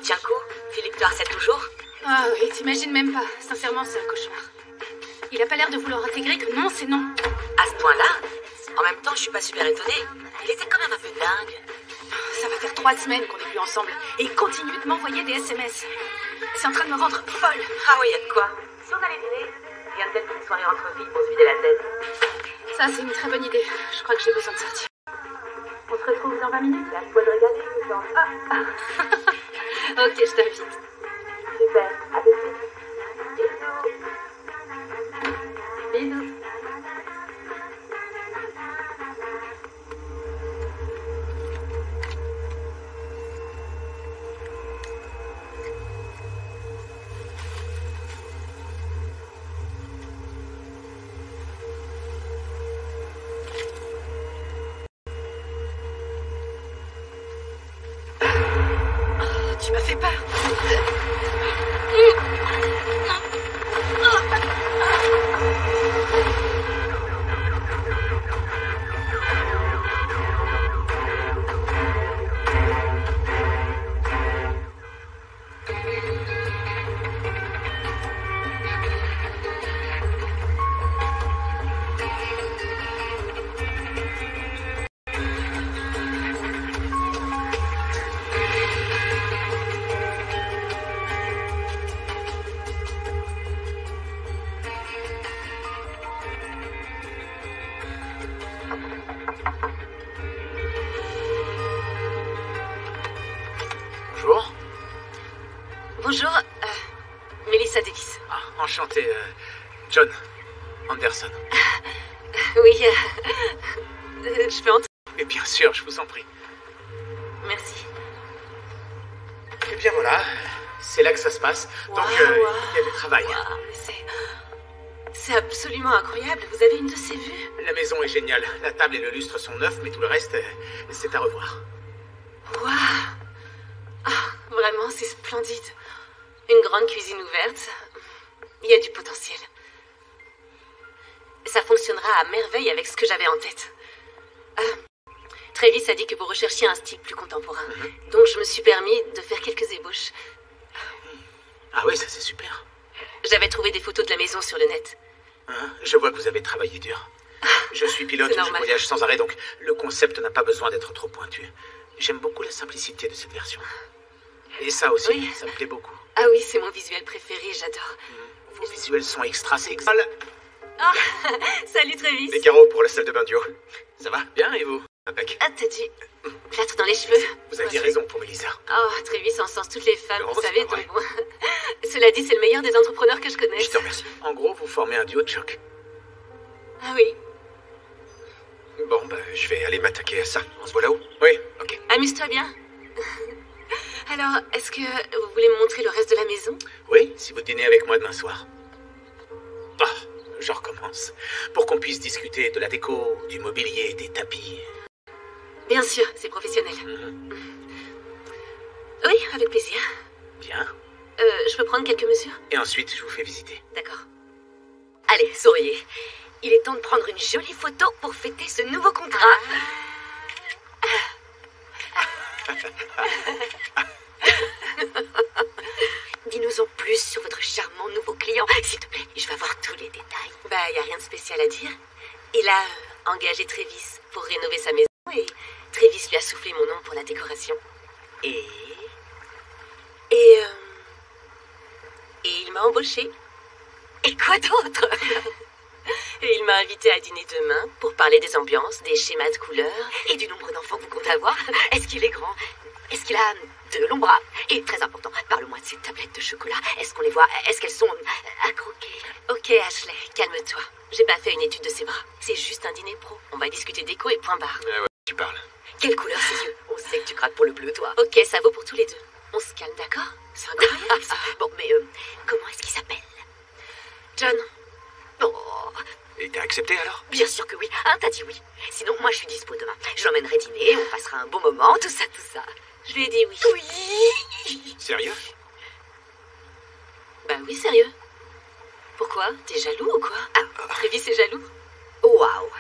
tient le coup? Philippe te harcèle toujours? Ah oui, t'imagines même pas. Sincèrement, c'est un cauchemar. Il a pas l'air de vouloir intégrer que non, c'est non. À ce point-là? En même temps, je suis pas super étonnée. Il était quand même un peu dingue. Ça va faire 3 semaines qu'on est plus ensemble. Et il continue de m'envoyer des SMS. C'est en train de me rendre folle. Ah oui, y a de quoi. Si on allait dîner, rien de tel qu'une soirée entre filles pour se vider la tête. Ça, c'est une très bonne idée. Je crois que j'ai besoin de sortir. On se retrouve dans 20 minutes, là, je dois le regarder, je me sens. Ah. Ok, je t'invite. Super, à tout de suite. Bisous. Bisous. Tu m'as fait peur. Bonjour. Bonjour, Melissa Davis. Ah, enchanté, John Anderson. Oui, je peux entrer. Et bien sûr, je vous en prie. Merci. Eh bien voilà, c'est là que ça se passe. Donc, il y a du travail. Wow, c'est absolument incroyable. Vous avez une de ces vues? La maison est géniale. La table et le lustre sont neufs, mais tout le reste, c'est à revoir. Waouh! Ah, vraiment, c'est splendide. Une grande cuisine ouverte. Il y a du potentiel. Ça fonctionnera à merveille avec ce que j'avais en tête. Travis a dit que vous recherchiez un style plus contemporain. Donc je me suis permis de faire quelques ébauches. Ah oui, ça c'est super. J'avais trouvé des photos de la maison sur le net. Hein, je vois que vous avez travaillé dur. Je suis pilote, je voyage sans arrêt, donc le concept n'a pas besoin d'être trop pointu. J'aime beaucoup la simplicité de cette version. Et ça aussi, oui. Ça me plaît beaucoup. Ah oui, c'est mon visuel préféré, j'adore. Vos visuels sont extra sexy. Ah, salut Travis. Les carreaux pour la salle de bain duo. Ça va bien et vous? Impec. Ah, t'as dit plâtre dans les cheveux. Vous aviez raison pour Melissa. Oh, Travis encense toutes les femmes, Non, vous c'est savez, pas donc vrai. bon. Cela dit, c'est le meilleur des entrepreneurs que je connaisse. Je te remercie. En gros, vous formez un duo de choc. Ah oui. Bon, bah, je vais aller m'attaquer à ça. On se voit là-haut? Oui, ok. Amuse-toi bien. Alors, est-ce que vous voulez me montrer le reste de la maison? Oui, si vous dînez avec moi demain soir. Ah, je recommence. Pour qu'on puisse discuter de la déco, du mobilier, des tapis. Bien sûr, c'est professionnel. Oui, avec plaisir. Bien. Je peux prendre quelques mesures? Et ensuite, je vous fais visiter. D'accord. Allez, souriez. Il est temps de prendre une jolie photo pour fêter ce nouveau contrat. Dis-nous en plus sur votre charmant nouveau client, s'il te plaît. Je veux avoir tous les détails. Bah, y a rien de spécial à dire. Il a engagé Travis pour rénover sa maison et Travis lui a soufflé mon nom pour la décoration. Et il m'a embauché. Et quoi d'autre? Et il m'a invité à dîner demain pour parler des ambiances, des schémas de couleurs et du nombre d'enfants que vous comptez avoir. Est-ce qu'il est grand? Est-ce qu'il a de longs bras? Et très important, parle-moi de ces tablettes de chocolat. Est-ce qu'on les voit? Est-ce qu'elles sont à croquer? Ok, Ashley, calme-toi. J'ai pas fait une étude de ses bras. C'est juste un dîner pro. On va discuter déco et point barre. Ouais, tu parles. Quelle couleur ses yeux? On sait que tu craques pour le bleu, toi. Ok, ça vaut pour tous les deux. On se calme, d'accord? C'est incroyable, ça. Bon, mais comment est-ce qu'il s'appelle? John. Oh, Et t'as accepté alors? bien sûr que oui. Hein, t'as dit oui. Sinon, moi, je suis dispo demain. Je l'emmènerai dîner, on passera un bon moment, tout ça, tout ça. Je lui ai dit oui. Oui. Sérieux? Bah oui, sérieux. Pourquoi? T'es jaloux ou quoi? Ah, Travis est jaloux? Waouh.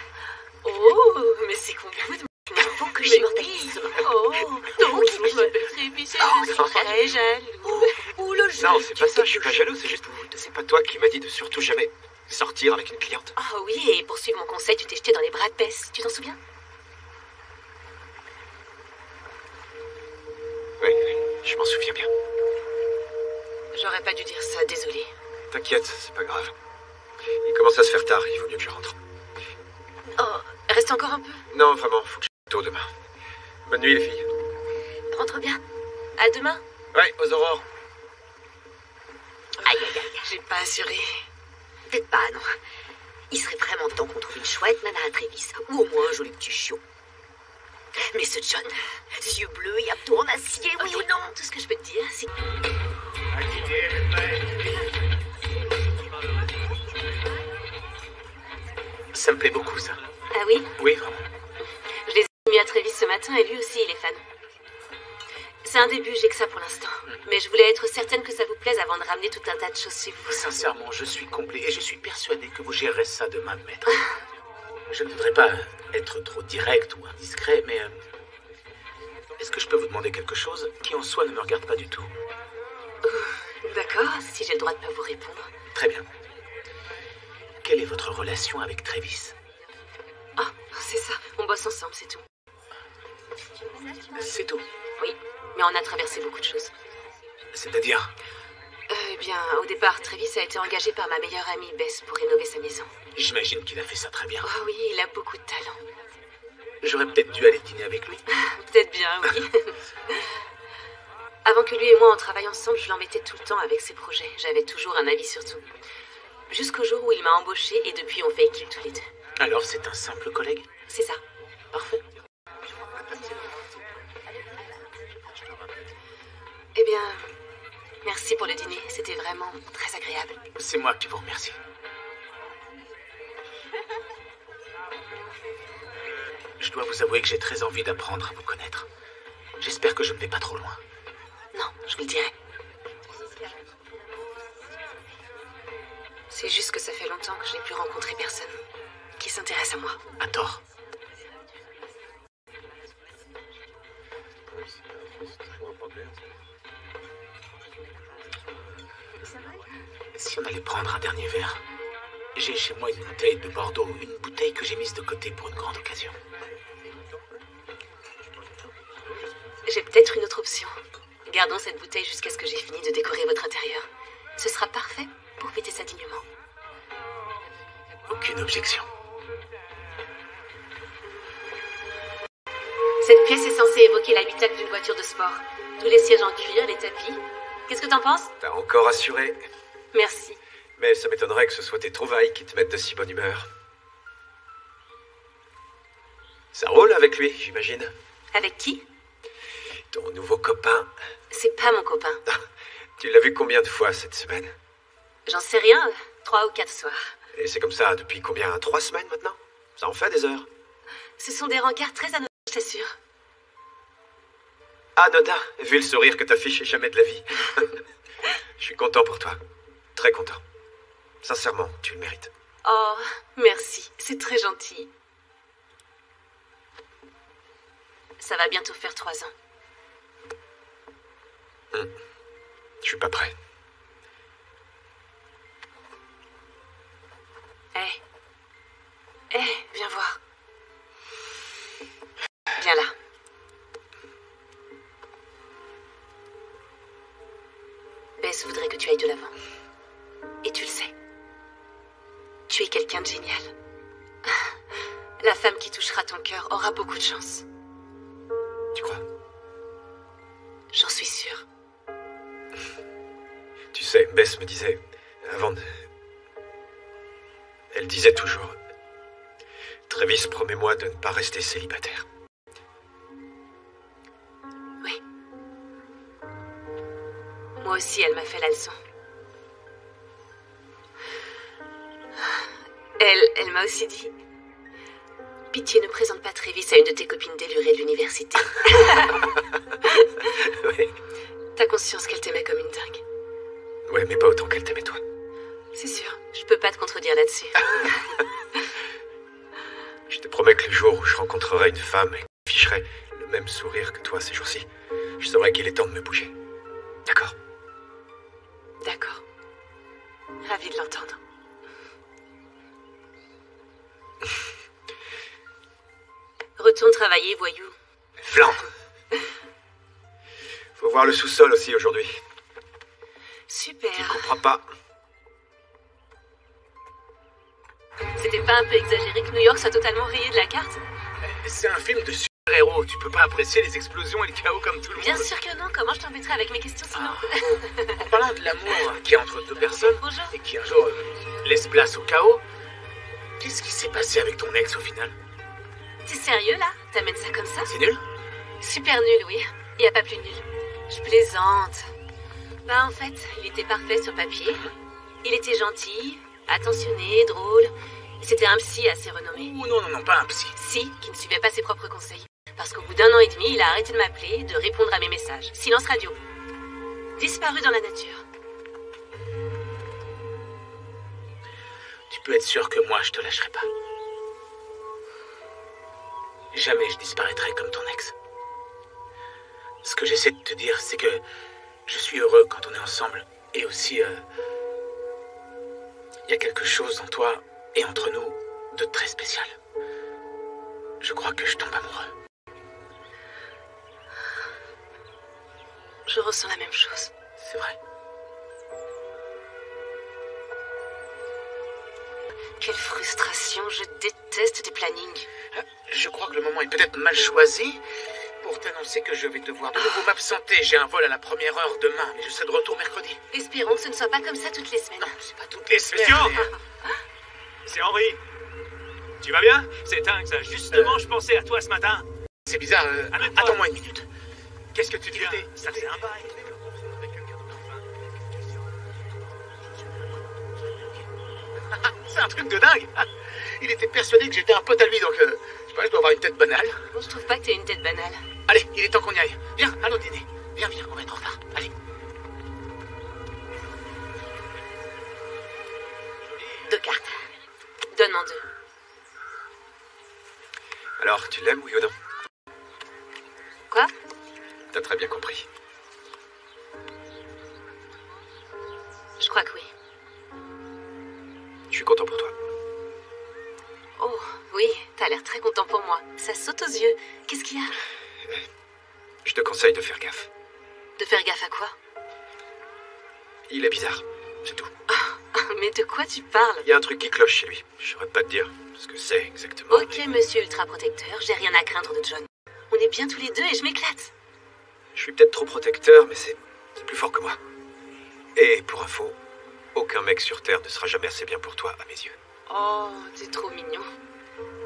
Oh, mais c'est combien de... Faut que j'immortalise ce moment. Oh, donc, je m'appelle Travis et très jaloux. Ouh, le jeu. Non, c'est pas ça, je suis pas jaloux, c'est juste... C'est pas toi qui m'as dit de surtout jamais sortir avec une cliente. Oh oui, et pour suivre mon conseil, tu t'es jeté dans les bras de Bess. Tu t'en souviens? Oui, je m'en souviens bien. J'aurais pas dû dire ça, désolée. T'inquiète, c'est pas grave. Il commence à se faire tard, il vaut mieux que je rentre. Oh, reste encore un peu. Non, vraiment, faut que je tôt demain. Bonne nuit, les filles. Rentre bien. À demain. Ouais, aux aurores. Aïe, aïe, aïe, j'ai pas assuré. Peut-être pas, non. Il serait vraiment temps qu'on trouve une chouette nana à Trévis, ou au moins un joli petit chiot. Mais ce John, yeux bleus et abdos en acier, oui ou non? Tout ce que je peux te dire, c'est... Ça me plaît beaucoup, ça. Ah oui? Oui, vraiment. Je les ai mis à Trévis ce matin et lui aussi, il est fan. C'est un début, j'ai que ça pour l'instant. Mais je voulais être certaine que ça vous plaise avant de ramener tout un tas de choses chez vous. Sincèrement, je suis complet et je suis persuadé que vous gérerez ça de main de maître. Je ne voudrais pas être trop direct ou indiscret, mais... est-ce que je peux vous demander quelque chose qui en soi ne me regarde pas du tout? D'accord, si j'ai le droit de pas vous répondre. Très bien. Quelle est votre relation avec Trévis? Ah, c'est ça. On bosse ensemble, c'est tout. C'est tout. Oui, mais on a traversé beaucoup de choses. C'est-à-dire? Eh bien, au départ, Trévis a été engagé par ma meilleure amie Bess pour rénover sa maison. J'imagine qu'il a fait ça très bien. Oh oui, il a beaucoup de talent. J'aurais peut-être dû aller dîner avec lui. Peut-être bien, oui. Avant que lui et moi on travaille ensemble, je l'embêtais tout le temps avec ses projets. J'avais toujours un avis sur tout. Jusqu'au jour où il m'a embauchée et depuis on fait équipe tous les deux. Alors c'est un simple collègue? C'est ça. Parfait. Eh bien, merci pour le dîner. C'était vraiment très agréable. C'est moi qui vous remercie. Je dois vous avouer que j'ai très envie d'apprendre à vous connaître. J'espère que je ne vais pas trop loin. Non, je vous le dirai. C'est juste que ça fait longtemps que je n'ai plus rencontré personne qui s'intéresse à moi. À tort. Si on allait prendre un dernier verre, j'ai chez moi une bouteille de Bordeaux, une bouteille que j'ai mise de côté pour une grande occasion. J'ai peut-être une autre option. Gardons cette bouteille jusqu'à ce que j'ai fini de décorer votre intérieur. Ce sera parfait pour fêter ça dignement. Aucune objection. Cette pièce est censée évoquer l'habitacle d'une voiture de sport. Tous les sièges en cuir, les tapis. Qu'est-ce que t'en penses? T'as encore assuré. Merci. Mais ça m'étonnerait que ce soit tes trouvailles qui te mettent de si bonne humeur. Ça roule avec lui, j'imagine. Avec qui? Ton nouveau copain. C'est pas mon copain. Tu l'as vu combien de fois cette semaine? J'en sais rien, 3 ou 4 soirs. Et c'est comme ça depuis combien? 3 semaines maintenant? Ça en fait des heures. Ce sont des rencarts très anodins, je t'assure. Anodin, vu le sourire que t'affiches jamais de la vie. Je suis content pour toi. Très content. Sincèrement, tu le mérites. Oh, merci, c'est très gentil. Ça va bientôt faire 3 ans. Je suis pas prêt. Viens voir. Viens là. Bess voudrait que tu ailles de l'avant. Et tu le sais. Tu es quelqu'un de génial. La femme qui touchera ton cœur aura beaucoup de chance. Tu crois? J'en suis sûre. Tu sais, Bess me disait, avant de... Elle disait toujours, Trévis, promets-moi de ne pas rester célibataire. Oui. Moi aussi, elle m'a fait la leçon. Elle m'a aussi dit, pitié, ne présente pas Trévis à une de tes copines délurées de l'université. Ouais. T'as conscience qu'elle t'aimait comme une dingue. Ouais, mais pas autant qu'elle t'aimait toi. C'est sûr, je peux pas te contredire là-dessus. Je te promets que le jour où je rencontrerai une femme et que j'afficherai le même sourire que toi ces jours-ci, je saurai qu'il est temps de me bouger. D'accord? D'accord. Ravie de l'entendre. Retourne travailler, voyou. Flan! Faut voir le sous-sol aussi aujourd'hui. Super. Tu comprends pas? C'était pas un peu exagéré que New York soit totalement rayé de la carte? C'est un film de super-héros. Tu peux pas apprécier les explosions et le chaos comme tout le monde. Bien sûr que non. Comment je t'embêterai avec mes questions sinon? En parlant de l'amour qui est entre deux personnes Bonjour. et qui un jour laisse place au chaos, qu'est-ce qui s'est passé avec ton ex au final? T'es sérieux là? T'amènes ça comme ça? C'est nul? Super nul, oui. Y a pas plus nul. Je plaisante. Bah en fait, il était parfait sur papier. Il était gentil, attentionné, drôle. C'était un psy assez renommé. Ouh, non, non, non, pas un psy. Si, qui ne suivait pas ses propres conseils. Parce qu'au bout d'un an et demi, il a arrêté de m'appeler, de répondre à mes messages. Silence radio. Disparu dans la nature. Tu peux être sûr que moi, je te lâcherai pas. Jamais je disparaîtrai comme ton ex. Ce que j'essaie de te dire, c'est que je suis heureux quand on est ensemble. Et aussi, il y a quelque chose en toi et entre nous de très spécial. Je crois que je tombe amoureux. Je ressens la même chose. C'est vrai. Quelle frustration, je déteste tes plannings. Je crois que le moment est peut-être mal choisi pour t'annoncer que je vais devoir de nouveau m'absenter. J'ai un vol à la première heure demain, mais je serai de retour mercredi. Espérons que ce ne soit pas comme ça toutes les semaines. Non, c'est pas toutes les semaines. Christian mais- C'est Henri. Tu vas bien? C'est dingue ça. Justement, je pensais à toi ce matin. C'est bizarre. Amène-toi. Attends-moi une minute. Qu'est-ce que tu deviens? Écoutez, Ça fait un bail. C'est un truc de dingue. Il était persuadé que j'étais un pote à lui, donc je sais pas, je dois avoir une tête banale. Bon, je trouve pas que t'aies une tête banale. Allez, il est temps qu'on y aille. Viens, allons dîner. Viens, viens, on va être en retard. Allez. Deux cartes. Donne-en deux. Alors, tu l'aimes, oui ou non? Quoi? T'as très bien compris. Je crois que oui. Je suis content pour toi. Oh, oui, t'as l'air très content pour moi. Ça saute aux yeux. Qu'est-ce qu'il y a? Je te conseille de faire gaffe. De faire gaffe à quoi? Il est bizarre, c'est tout. Mais de quoi tu parles? Il y a un truc qui cloche chez lui. Je saurais pas te dire ce que c'est exactement. Ok, monsieur ultra-protecteur, j'ai rien à craindre de John. On est bien tous les deux et je m'éclate. Je suis peut-être trop protecteur, mais c'est plus fort que moi. Et pour info, aucun mec sur Terre ne sera jamais assez bien pour toi, à mes yeux. Oh, t'es trop mignon.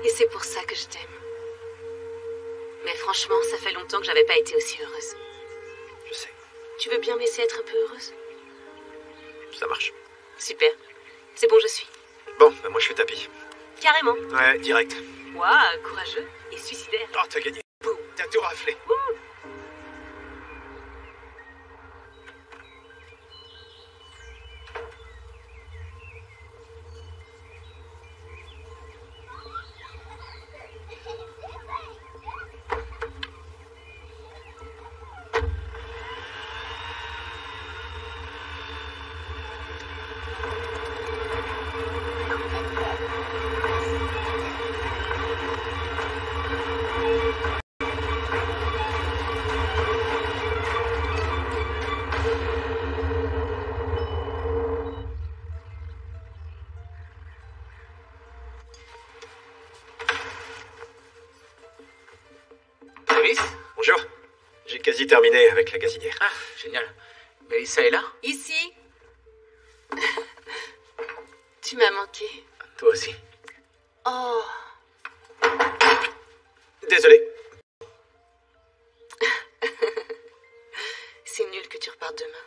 Et c'est pour ça que je t'aime. Mais franchement, ça fait longtemps que j'avais pas été aussi heureuse. Je sais, Tu veux bien me laisser être un peu heureuse? ça marche. Super. C'est bon, je suis. Bon, bah moi je fais tapis. Carrément. Ouais, direct. Waouh, courageux et suicidaire. Oh, t'as gagné. Boum, t'as tout raflé. Mélissa? Bonjour. J'ai quasi terminé avec la gazinière. Ah, génial. Mélissa est là? Ici. Tu m'as manqué. Toi aussi. Oh. Désolé. C'est nul que tu repartes demain.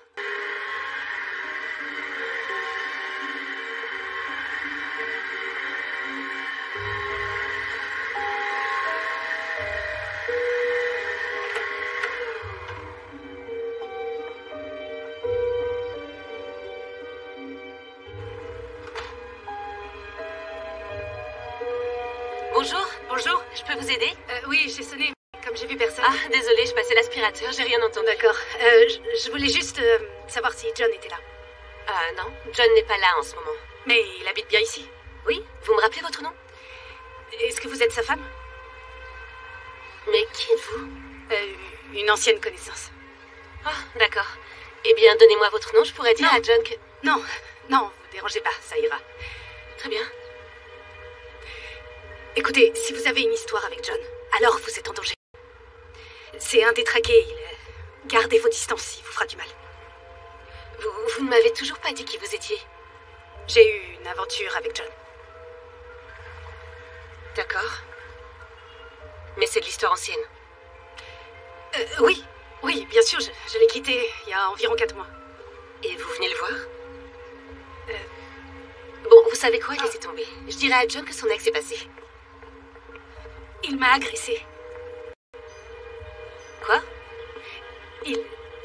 Bonjour. Bonjour. Je peux vous aider? Oui, j'ai sonné. Comme j'ai j'ai vu personne. Ah, désolée, je passais l'aspirateur, j'ai rien entendu. D'accord. Je voulais juste savoir si John était là. Ah non, John n'est pas là en ce moment. Mais il habite bien ici. Oui, vous me rappelez votre nom? Est-ce que vous êtes sa femme? Mais qui êtes-vous? Une ancienne connaissance. Ah, d'accord. Eh bien, donnez-moi votre nom, je pourrais dire Non. à John que... Non, non, vous dérangez pas, ça ira. Très bien. Écoutez, si vous avez une histoire avec John, alors vous êtes en danger. C'est un détraqué, gardez vos distances, il vous fera du mal. Vous ne m'avez toujours pas dit qui vous étiez. J'ai eu une aventure avec John. D'accord. Mais c'est de l'histoire ancienne. Oui, bien sûr, je l'ai quitté il y a environ 4 mois. Et vous venez le voir? Bon, vous savez quoi, laissez tomber. Je dirai à John que son ex est passé. Il m'a agressée. Quoi?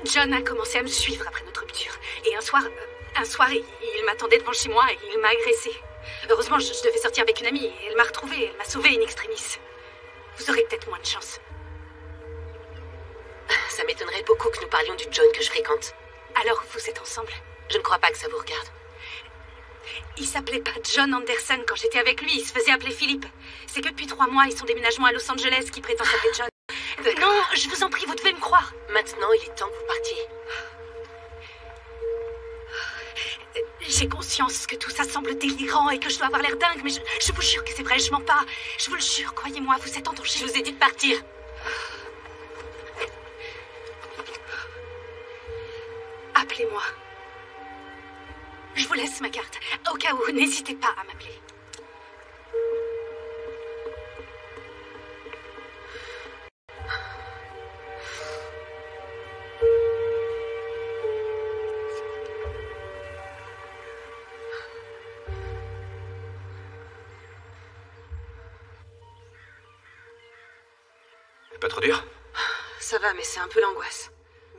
John a commencé à me suivre après notre rupture. Et un soir, il m'attendait devant chez moi et il m'a agressée. Heureusement, je devais sortir avec une amie et elle m'a retrouvée, elle m'a sauvée in extremis. Vous aurez peut-être moins de chance. Ça m'étonnerait beaucoup que nous parlions du John que je fréquente. Alors, vous êtes ensemble? Je ne crois pas que ça vous regarde. Il s'appelait pas John Anderson quand j'étais avec lui, il se faisait appeler Philippe. C'est que depuis 3 mois et son déménagement à Los Angeles qui prétend s'appeler John. Non, je vous en prie, vous devez me croire. Maintenant, il est temps que vous partiez. J'ai conscience que tout ça semble délirant et que je dois avoir l'air dingue, mais je vous jure que c'est vrai, je mens pas. Je vous le jure, croyez-moi, vous êtes en danger. Je vous ai dit de partir. Appelez-moi. Je vous laisse ma carte. Au cas où, n'hésitez pas à m'appeler. Pas trop dur? Ça va, mais c'est un peu l'angoisse.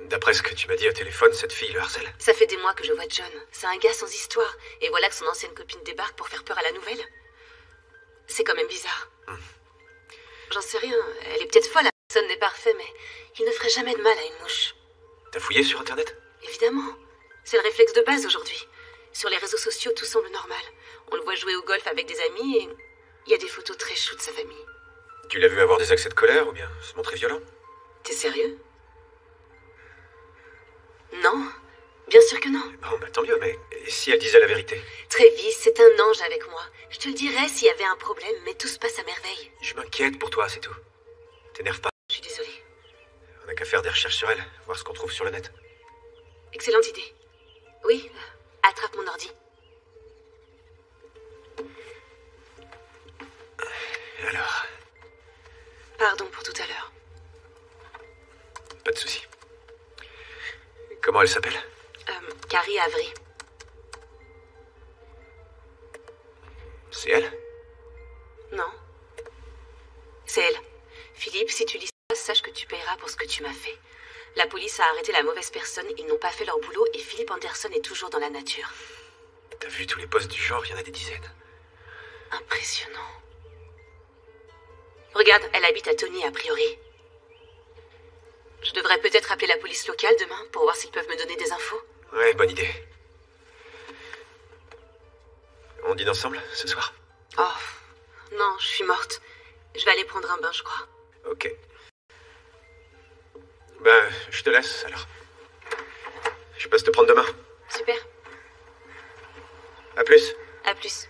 D'après ce que tu m'as dit au téléphone, cette fille le harcèle. Ça fait des mois que je vois John. C'est un gars sans histoire. Et voilà que son ancienne copine débarque pour faire peur à la nouvelle. C'est quand même bizarre. J'en sais rien. Elle est peut-être folle, personne n'est parfait, mais il ne ferait jamais de mal à une mouche. T'as fouillé sur Internet? Évidemment. C'est le réflexe de base aujourd'hui. Sur les réseaux sociaux, tout semble normal. On le voit jouer au golf avec des amis et il y a des photos très choues de sa famille. Tu l'as vu avoir des accès de colère ou bien se montrer violent? T'es sérieux? Non, bien sûr que non. Bon, bah tant mieux, mais et si elle disait la vérité? Travis, c'est un ange avec moi. Je te le dirais s'il y avait un problème, mais tout se passe à merveille. Je m'inquiète pour toi, c'est tout. T'énerve pas. Je suis désolée. On n'a qu'à faire des recherches sur elle, voir ce qu'on trouve sur le net. Excellente idée. Oui, attrape mon ordi. Alors, Pardon pour tout à l'heure. pas de souci. Comment elle s'appelle? Carrie Avery. C'est elle? Non. C'est elle. Philippe, si tu lis ça, sache que tu paieras pour ce que tu m'as fait. La police a arrêté la mauvaise personne, ils n'ont pas fait leur boulot et Philippe Anderson est toujours dans la nature. T'as vu tous les postes du genre, il y en a des dizaines. Impressionnant. Regarde, elle habite à Tony a priori. Je devrais peut-être appeler la police locale demain pour voir s'ils peuvent me donner des infos. Ouais, bonne idée. On dîne ensemble, ce soir? Oh, non, je suis morte. Je vais aller prendre un bain, je crois. Ok. Ben, je te laisse, alors. Je passe te prendre demain. Super. À plus. À plus.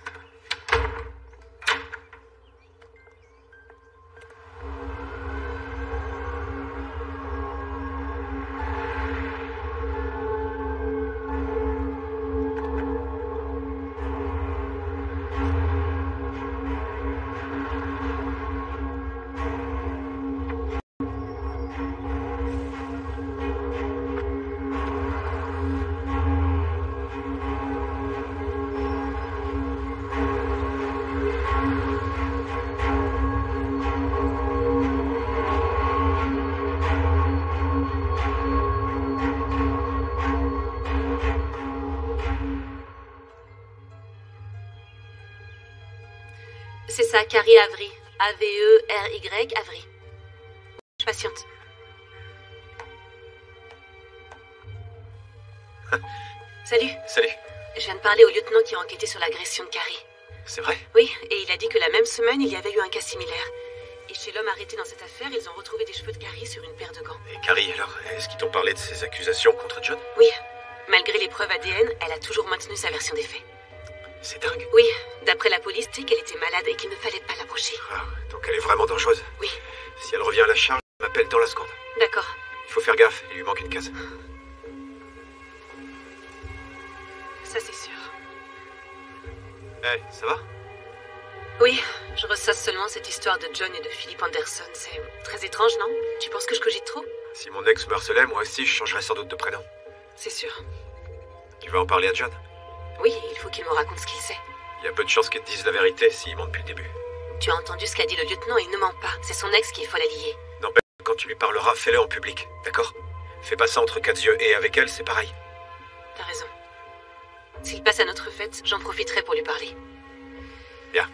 C'est ça, Carrie Avery. A-V-E-R-Y, Avery. Je sais pas si patiente. Salut. Salut. Je viens de parler au lieutenant qui a enquêté sur l'agression de Carrie. C'est vrai? Oui, et il a dit que la même semaine, il y avait eu un cas similaire. Et chez l'homme arrêté dans cette affaire, ils ont retrouvé des cheveux de Carrie sur une paire de gants. Et Carrie, alors, est-ce qu'ils t'ont parlé de ces accusations contre John? Oui. Malgré les preuves ADN, elle a toujours maintenu sa version des faits. C'est dingue. Oui, d'après la police, c'est qu'elle était malade et qu'il ne fallait pas l'approcher. Ah, donc elle est vraiment dangereuse. Oui. Si elle revient à la charge, elle m'appelle dans la seconde. D'accord. Il faut faire gaffe, il lui manque une case. Ça, c'est sûr. Eh, ça va? Oui, je ressasse seulement cette histoire de John et de Philip Anderson. C'est très étrange, non? Tu penses que je cogite trop? Si mon ex me harcelait, moi aussi, je changerais sans doute de prénom. C'est sûr. Tu vas en parler à John? Oui, il faut qu'il me raconte ce qu'il sait. Il y a peu de chances qu'il te dise la vérité s'il ment depuis le début. Tu as entendu ce qu'a dit le lieutenant, il ne ment pas. C'est son ex qui est folle à lier. N'empêche, quand tu lui parleras, fais-le en public, d'accord? Fais pas ça entre quatre yeux, et avec elle, c'est pareil. T'as raison. S'il passe à notre fête, j'en profiterai pour lui parler. Bien.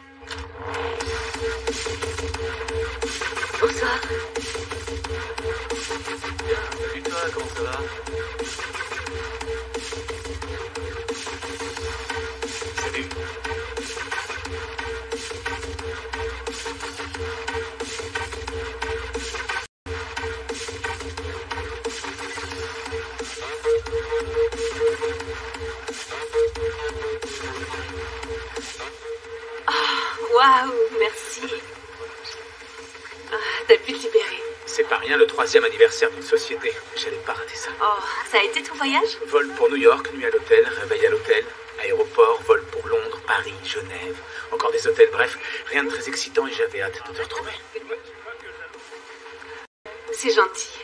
Bonsoir. Salut toi, comment ça va? Salut. Waouh, merci. T'as pu te libérer. C'est pas rien, le 3e anniversaire d'une société. J'allais pas rater ça. Oh, ça a été ton voyage? Vol pour New York, nuit à l'hôtel, réveil à l'hôtel, aéroport, vol pour Londres, Paris, Genève, encore des hôtels, bref, rien de très excitant et j'avais hâte de te retrouver. C'est gentil.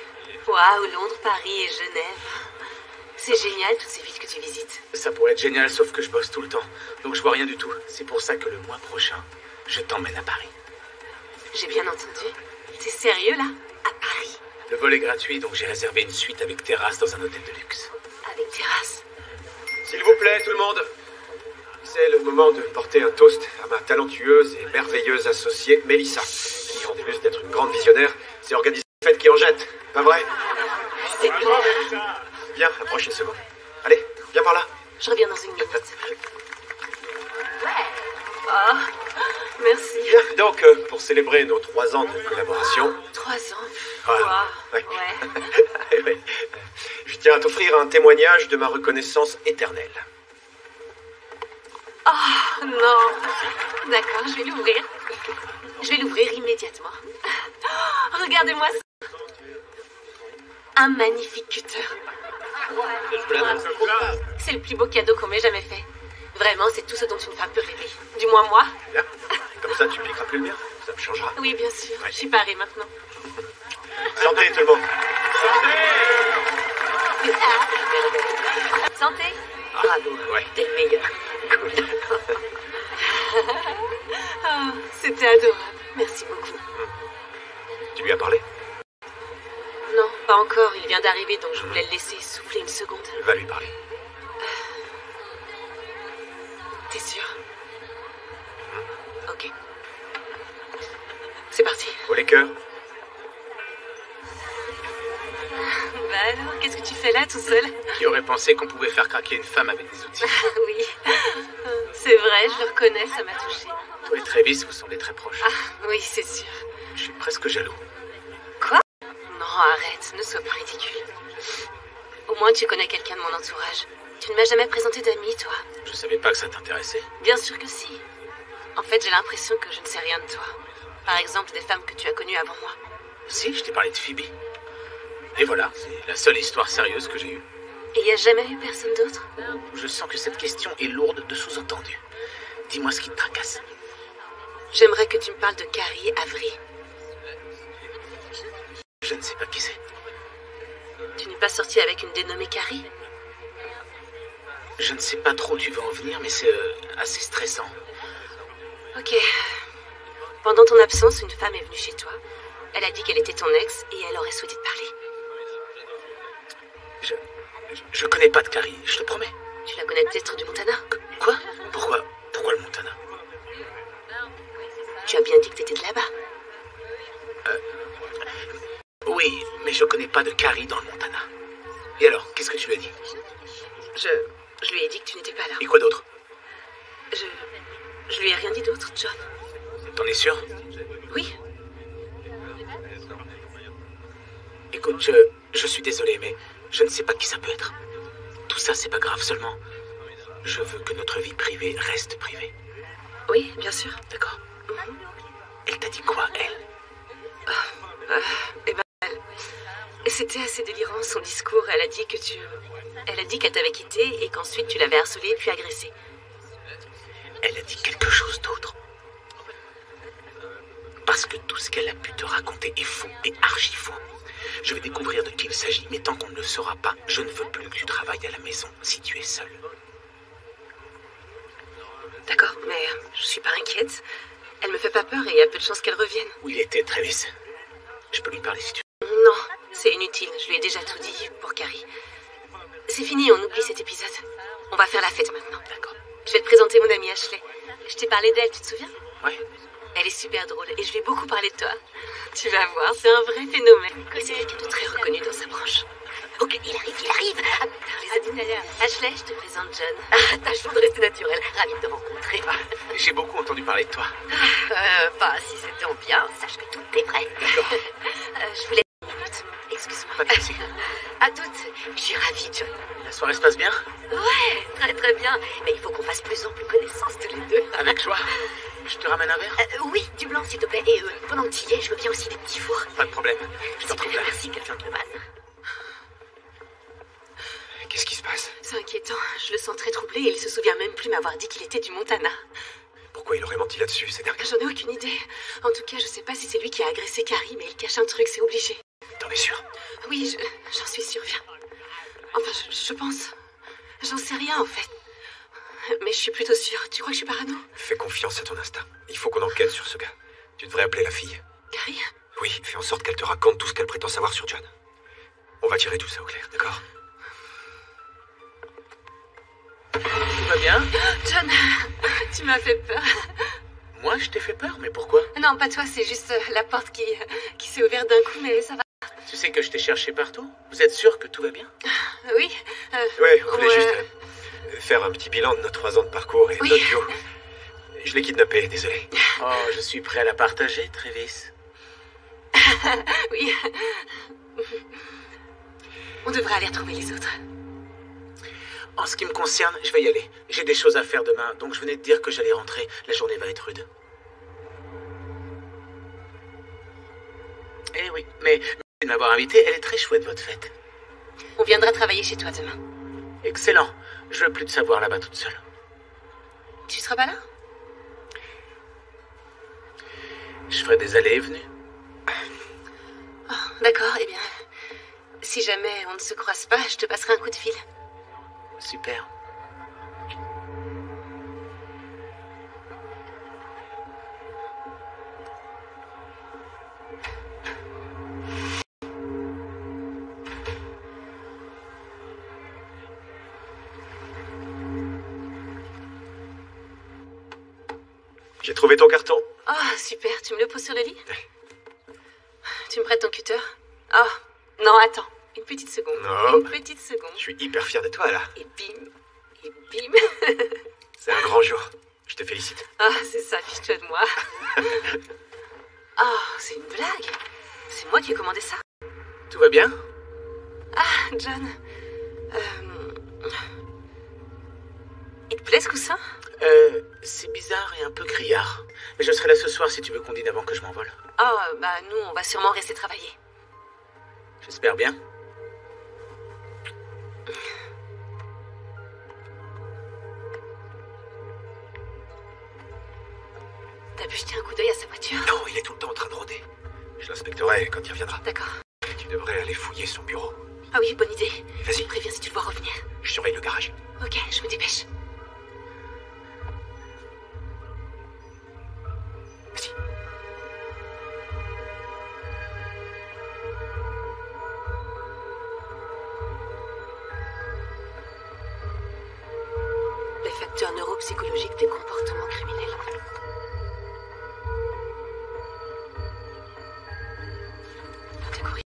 Waouh, Londres, Paris et Genève. C'est génial, toutes ces villes que tu visites. Ça pourrait être génial, sauf que je bosse tout le temps, donc je vois rien du tout. C'est pour ça que le mois prochain, je t'emmène à Paris. J'ai bien entendu. T'es sérieux, là? À Paris? Le vol est gratuit, donc j'ai réservé une suite avec terrasse dans un hôtel de luxe. Avec terrasse? S'il vous plaît, tout le monde. C'est le moment de porter un toast à ma talentueuse et merveilleuse associée, Mélissa, qui, en plus d'être une grande visionnaire, s'est organisée une fête qui en jette. Pas vrai? C'est clair. Viens, approche une seconde. Allez, viens par là. Je reviens dans une minute. Oh, merci. Bien, donc, pour célébrer nos 3 ans de collaboration... 3 ans. Voilà. Wow. Ouais. Ouais. Je tiens à t'offrir un témoignage de ma reconnaissance éternelle. Oh, non. D'accord, je vais l'ouvrir. Je vais l'ouvrir immédiatement. Oh, regardez-moi ça. Un magnifique cutter. C'est le plus beau cadeau qu'on m'ait jamais fait. Vraiment, c'est tout ce dont une femme peut rêver. Du moins moi. Bien. Comme ça, tu piqueras plus le mien. Ça me changera. Oui, bien sûr. Je suis parée maintenant. Santé, tout le monde. Santé. Bravo. Ouais. T'es le meilleur. Cool. Oh, c'était adorable. Merci beaucoup. Tu lui as parlé? Non, pas encore. Il vient d'arriver, donc je voulais le laisser souffler une seconde. Va lui parler. T'es sûr? Ok. C'est parti. Pour les cœurs. Bah alors, qu'est-ce que tu fais là, tout seul? Qui aurait pensé qu'on pouvait faire craquer une femme avec des outils? Oui. C'est vrai, je le reconnais, ça m'a touchée. Toi et Travis, vous semblez très proches. Ah, oui, c'est sûr. Je suis presque jaloux. Quoi? Non, arrête, ne sois pas ridicule. Au moins, tu connais quelqu'un de mon entourage. Tu ne m'as jamais présenté d'amis, toi. Je savais pas que ça t'intéressait. Bien sûr que si. En fait, j'ai l'impression que je ne sais rien de toi. Par exemple, des femmes que tu as connues avant moi. Si, je t'ai parlé de Phoebe. Et voilà, c'est la seule histoire sérieuse que j'ai eue. Et il n'y a jamais eu personne d'autre? Je sens que cette question est lourde de sous-entendus. Dis-moi ce qui te tracasse. J'aimerais que tu me parles de Carrie Avery. Je ne sais pas qui c'est. Tu n'es pas sorti avec une dénommée Carrie? Je ne sais pas trop où tu veux en venir, mais c'est assez stressant. Ok. Pendant ton absence, une femme est venue chez toi. Elle a dit qu'elle était ton ex et elle aurait souhaité te parler. Je connais pas de Carrie, je te promets. Tu la connais peut-être du Montana? Quoi? Pourquoi le Montana? Tu as bien dit que t'étais de là-bas. Oui, Oui, mais je connais pas de Carrie dans le Montana. Et alors, qu'est-ce que tu lui as dit? Je lui ai dit que tu n'étais pas là. Et quoi d'autre? Je lui ai rien dit d'autre, John. T'en es sûr? Oui. Écoute, je suis désolé, mais je ne sais pas qui ça peut être. Tout ça, c'est pas grave, seulement... Je veux que notre vie privée reste privée. Oui, bien sûr. D'accord. Elle t'a dit quoi, elle? Eh ben, c'était assez délirant, son discours. Elle a dit qu'elle t'avait quitté et qu'ensuite tu l'avais harcelée puis agressée. Elle a dit quelque chose d'autre. Parce que tout ce qu'elle a pu te raconter est faux et archi faux. Je vais découvrir de qui il s'agit, mais tant qu'on ne le saura pas, je ne veux plus que tu travailles à la maison si tu es seule. D'accord, mais je suis pas inquiète. Elle me fait pas peur et il y a peu de chances qu'elle revienne. Où il était, Travis? Je peux lui parler si tu veux. Non, c'est inutile. Je lui ai déjà tout dit pour Carrie. C'est fini, on oublie cet épisode. On va faire la fête maintenant. D'accord. Je vais te présenter mon amie Ashley. Je t'ai parlé d'elle, tu te souviens? Ouais. Elle est super drôle et je lui ai beaucoup parlé de toi. Tu vas voir, c'est un vrai phénomène. C'est quelqu'un de très reconnu dans sa branche. Ok, il arrive. Ah, on les a dit tout à l'heure. Ashley, je te présente John. Tâche de rester naturel. Ravi de te rencontrer. J'ai beaucoup entendu parler de toi. Bah, si c'était en bien, sache que tout est vrai. Je voulais... une minute. Excuse-moi. Pas de souci. À toutes. Je suis ravie, John. La soirée se passe bien? Ouais, très très bien. Mais il faut qu'on fasse plus ample connaissance tous les deux. Avec joie. Je te ramène un verre? Oui, du blanc, s'il te plaît. Et pendant que tu y es, je veux bien aussi des petits fours. Pas de problème. Je t'en Super, trouve là. merci, quel gentleman. Qu'est-ce qui se passe? C'est inquiétant. Je le sens très troublé et il se souvient même plus m'avoir dit qu'il était du Montana. Pourquoi il aurait menti là-dessus? C'est dingue. J'en ai aucune idée. En tout cas, je sais pas si c'est lui qui a agressé Carrie, mais il cache un truc, c'est obligé. T'en es sûr? Oui, j'en suis sûre, viens. Enfin, je pense. J'en sais rien, en fait. Mais je suis plutôt sûre. Tu crois que je suis parano? Fais confiance à ton instinct. Il faut qu'on enquête sur ce gars. Tu devrais appeler la fille. Carrie? Oui, fais en sorte qu'elle te raconte tout ce qu'elle prétend savoir sur John. On va tirer tout ça au clair, d'accord? Tout va bien? John, tu m'as fait peur. Moi, je t'ai fait peur, mais pourquoi? Non, pas toi, c'est juste la porte qui s'est ouverte d'un coup, mais ça va. Tu sais que je t'ai cherché partout? Vous êtes sûr que tout va bien? Oui. Ouais, on voulait juste faire un petit bilan de nos 3 ans de parcours et de Oui. notre duo. Je l'ai kidnappé, désolé. Oh, je suis prêt à la partager, Travis. Oui. On devrait aller retrouver les autres. En ce qui me concerne, je vais y aller. J'ai des choses à faire demain, donc je venais te dire que j'allais rentrer. La journée va être rude. Eh oui, mais merci de m'avoir invité. Elle est très chouette, votre fête. On viendra travailler chez toi demain. Excellent. Je veux plus te savoir là-bas toute seule. Tu seras pas là? Je ferai des allées et venues. Oh, d'accord, eh bien... Si jamais on ne se croise pas, je te passerai un coup de fil. Super. J'ai trouvé ton carton. Oh, super, tu me le poses sur le lit? Tu me prêtes ton cutter? Oh, non, attends, une petite seconde. Non. Une petite seconde. Je suis hyper fier de toi, là. Et bim, C'est un grand jour. Je te félicite. Ah, c'est ça, fiche-toi de moi. Oh, c'est une blague. C'est moi qui ai commandé ça. Tout va bien? Ah, John. Il te plaît ce coussin? C'est bizarre et un peu criard. Mais je serai là ce soir si tu veux qu'on dîne avant que je m'envole. Oh, bah nous, on va sûrement rester travailler. J'espère bien. T'as pu jeter un coup d'œil à sa voiture? Non, il est tout le temps en train de rôder. Je l'inspecterai quand il reviendra. D'accord. Tu devrais aller fouiller son bureau. Ah oui, bonne idée. Vas-y. Préviens si tu le vois revenir. Je surveille le garage. Ok, je me dépêche. Vas-y. Les facteurs neuropsychologiques des comportements criminels. Note à courrier.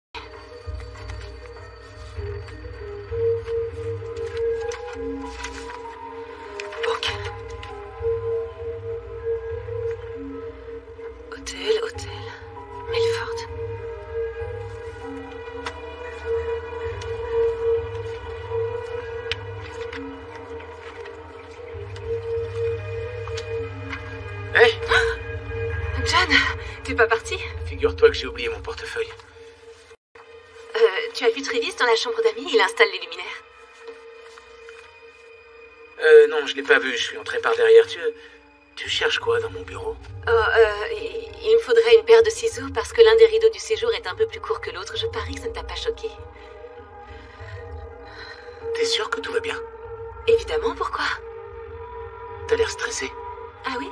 que j'ai oublié mon portefeuille. Tu as vu Travis dans la chambre d'amis? Il installe les luminaires. Non, je l'ai pas vu, je suis entré par derrière. Tu cherches quoi dans mon bureau? Il me faudrait une paire de ciseaux parce que l'un des rideaux du séjour est un peu plus court que l'autre. Je parie que ça ne t'a pas choqué. T'es sûr que tout va bien? Évidemment, pourquoi? T'as l'air stressé. Ah oui?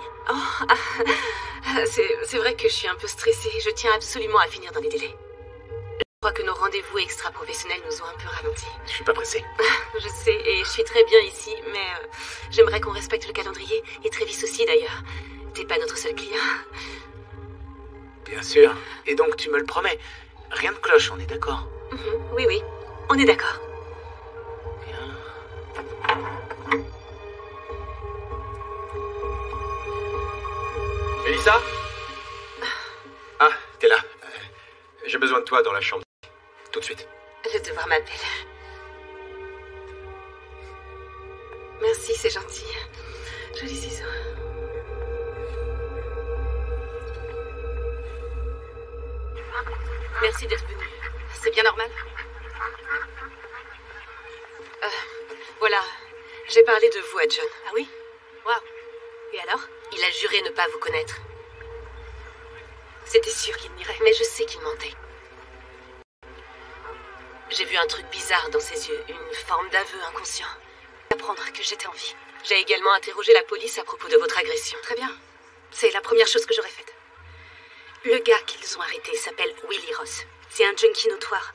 C'est vrai que je suis un peu stressée. Je tiens absolument à finir dans les délais. Je crois que nos rendez-vous extra-professionnels nous ont un peu ralentis. Je suis pas pressé. Je sais, et je suis très bien ici, mais j'aimerais qu'on respecte le calendrier, et Travis aussi d'ailleurs. T'es pas notre seul client. Bien sûr. Et donc tu me le promets. Rien de cloche, on est d'accord? Oui, oui, on est d'accord. Mélissa? Ah, t'es là. J'ai besoin de toi dans la chambre. Tout de suite. Le devoir m'appelle. Merci, c'est gentil. Jolis ciseaux. Merci d'être venu. C'est bien normal. Voilà, j'ai parlé de vous à John. Ah oui? Waouh. Et alors? Il a juré ne pas vous connaître. C'était sûr qu'il n'irait. Mais je sais qu'il mentait. J'ai vu un truc bizarre dans ses yeux, une forme d'aveu inconscient. Apprendre que j'étais en vie. J'ai également interrogé la police à propos de votre agression. Très bien. C'est la première chose que j'aurais faite. Le gars qu'ils ont arrêté s'appelle Willie Ross. C'est un junkie notoire.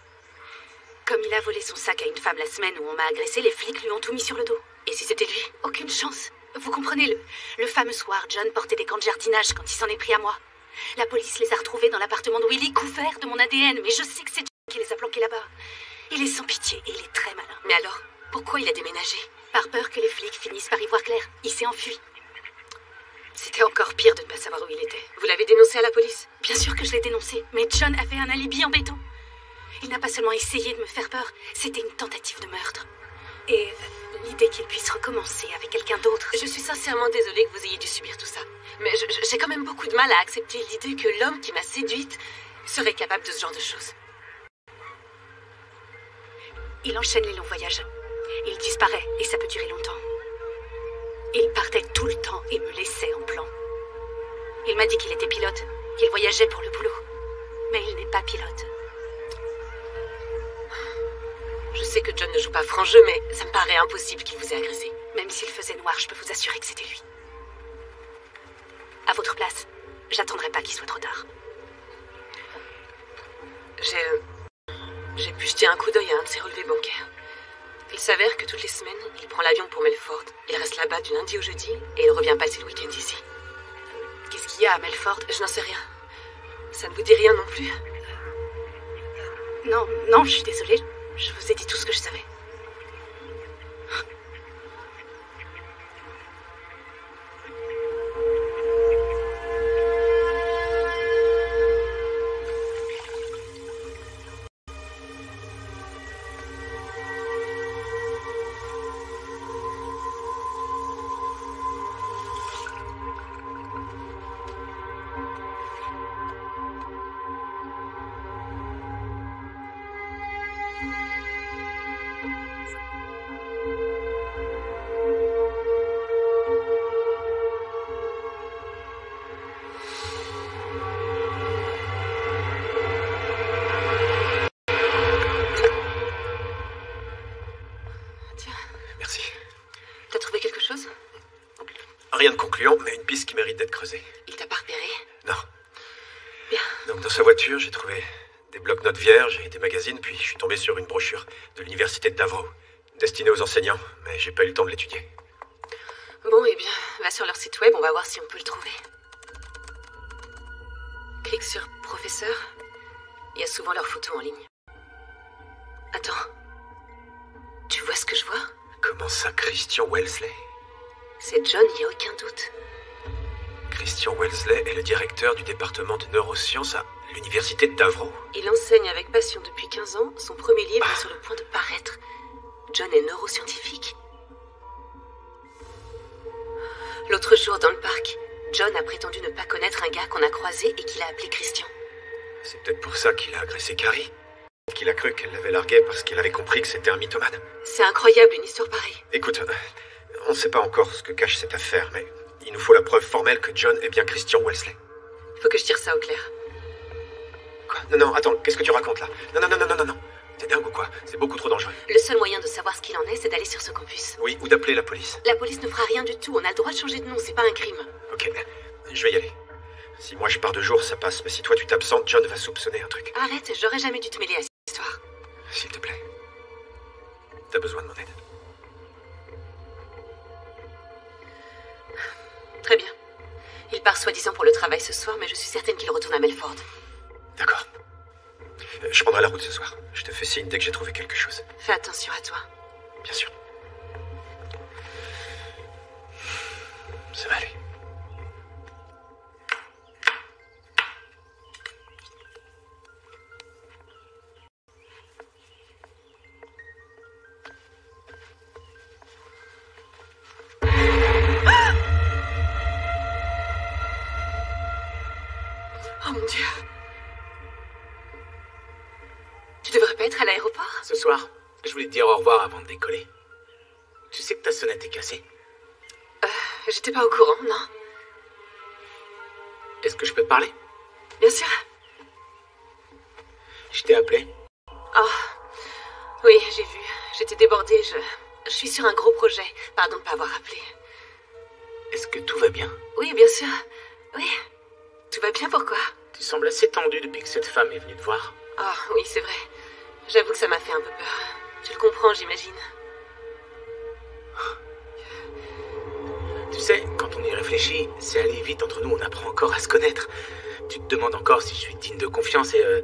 Comme il a volé son sac à une femme la semaine où on m'a agressé, les flics lui ont tout mis sur le dos. Et si c'était lui? Aucune chance. Vous comprenez, le fameux soir, John portait des gants de jardinage quand il s'en est pris à moi. La police les a retrouvés dans l'appartement de Willie, couverts de mon ADN, mais je sais que c'est John qui les a planqués là-bas. Il est sans pitié et il est très malin. Mais alors, pourquoi il a déménagé? Par peur que les flics finissent par y voir clair. Il s'est enfui. C'était encore pire de ne pas savoir où il était. Vous l'avez dénoncé à la police? Bien sûr que je l'ai dénoncé, mais John avait un alibi en béton. Il n'a pas seulement essayé de me faire peur, c'était une tentative de meurtre. Et l'idée qu'il puisse recommencer avec quelqu'un d'autre... Je suis sincèrement désolée que vous ayez dû subir tout ça. Mais j'ai quand même beaucoup de mal à accepter l'idée que l'homme qui m'a séduite serait capable de ce genre de choses. Il enchaîne les longs voyages. Il disparaît et ça peut durer longtemps. Il partait tout le temps et me laissait en plan. Il m'a dit qu'il était pilote, qu'il voyageait pour le boulot. Mais il n'est pas pilote. Je sais que John ne joue pas franc jeu, mais ça me paraît impossible qu'il vous ait agressé. Même s'il faisait noir, je peux vous assurer que c'était lui. À votre place, j'attendrai pas qu'il soit trop tard. J'ai pu jeter un coup d'œil à un de ses relevés bancaires. Il s'avère que toutes les semaines, il prend l'avion pour Melford. Il reste là-bas du lundi au jeudi et il revient passer le week-end ici. Qu'est-ce qu'il y a à Melford? Je n'en sais rien. Ça ne vous dit rien non plus? Non, je suis désolée. Je vous ai dit tout ce que je savais. Rien de concluant, mais une piste qui mérite d'être creusée. Il t'a pas repéré? Non. Bien. Donc dans sa voiture, j'ai trouvé des blocs-notes vierges et des magazines, puis je suis tombé sur une brochure de l'université de Davro, destinée aux enseignants, mais j'ai pas eu le temps de l'étudier. Bon, eh bien, va sur leur site web, on va voir si on peut le trouver. Clique sur professeur. Il y a souvent leurs photos en ligne. Attends. Tu vois ce que je vois? Comment ça, Christian Wellesley? C'est John, il n'y a aucun doute. Christian Wellesley est le directeur du département de neurosciences à l'université de Davro. Il enseigne avec passion depuis 15 ans. Son premier livre est sur le point de paraître. John est neuroscientifique. L'autre jour, dans le parc, John a prétendu ne pas connaître un gars qu'on a croisé et qu'il a appelé Christian. C'est peut-être pour ça qu'il a agressé Carrie. Qu'il a cru qu'elle l'avait largué parce qu'il avait compris que c'était un mythomane. C'est incroyable, une histoire pareille. Écoute, on ne sait pas encore ce que cache cette affaire, mais il nous faut la preuve formelle que John est bien Christian Wellesley. Il faut que je tire ça au clair. Quoi? Non, attends, qu'est-ce que tu racontes là? Non. T'es dingue ou quoi? C'est beaucoup trop dangereux. Le seul moyen de savoir ce qu'il en est, c'est d'aller sur ce campus. Oui, ou d'appeler la police. La police ne fera rien du tout, on a le droit de changer de nom, c'est pas un crime. Ok, je vais y aller. Si moi je pars 2 jours, ça passe, mais si toi tu t'absentes, John va soupçonner un truc. Arrête, j'aurais jamais dû te mêler à cette histoire. S'il te plaît. T'as besoin de mon aide. Très bien. Il part soi-disant pour le travail ce soir, mais je suis certaine qu'il retourne à Melford. D'accord. Je prendrai la route ce soir. Je te fais signe dès que j'ai trouvé quelque chose. Fais attention à toi. Bien sûr. Ça va aller. Oh mon Dieu. Tu devrais pas être à l'aéroport? Ce soir, je voulais te dire au revoir avant de décoller. Tu sais que ta sonnette est cassée? J'étais pas au courant, non? Est-ce que je peux te parler? Bien sûr. Je t'ai appelé. Oh, oui, j'ai vu. J'étais débordée, je suis sur un gros projet. Pardon de pas avoir appelé. Est-ce que tout va bien? Oui, bien sûr. Oui. Tout va bien, pourquoi? Tu sembles assez tendue depuis que cette femme est venue te voir. Oh, oui, c'est vrai. J'avoue que ça m'a fait un peu peur. Tu le comprends, j'imagine. Tu sais, quand on y réfléchit, c'est aller vite entre nous, on apprend encore à se connaître. Tu te demandes encore si je suis digne de confiance et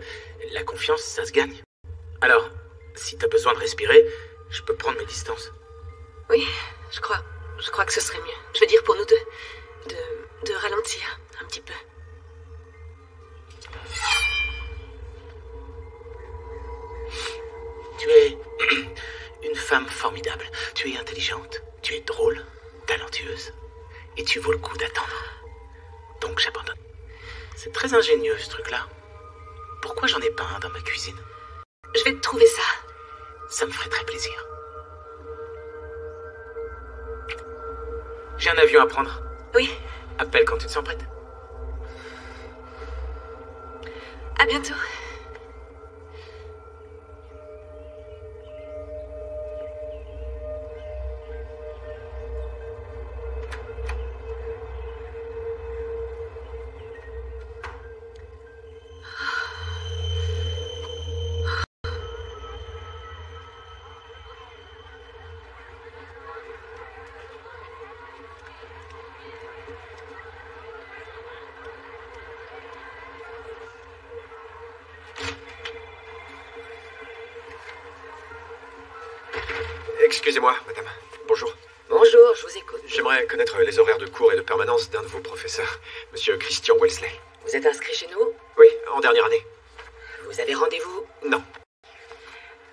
la confiance, ça se gagne. Alors, si t'as besoin de respirer, je peux prendre mes distances. Oui, je crois que ce serait mieux. Je veux dire pour nous deux, de ralentir un petit peu. Tu es une femme formidable. Tu es intelligente, tu es drôle, talentueuse. Et tu vaux le coup d'attendre. Donc j'abandonne. C'est très ingénieux ce truc-là. Pourquoi j'en ai pas un dans ma cuisine? Je vais te trouver ça. Ça me ferait très plaisir. J'ai un avion à prendre. Oui. Appelle quand tu te sens prête. À bientôt. Excusez-moi, madame. Bonjour. Bonjour, je vous écoute. J'aimerais connaître les horaires de cours et de permanence d'un de vos professeurs, monsieur Christian Wellesley. Vous êtes inscrit chez nous? Oui, en dernière année. Vous avez rendez-vous? Non.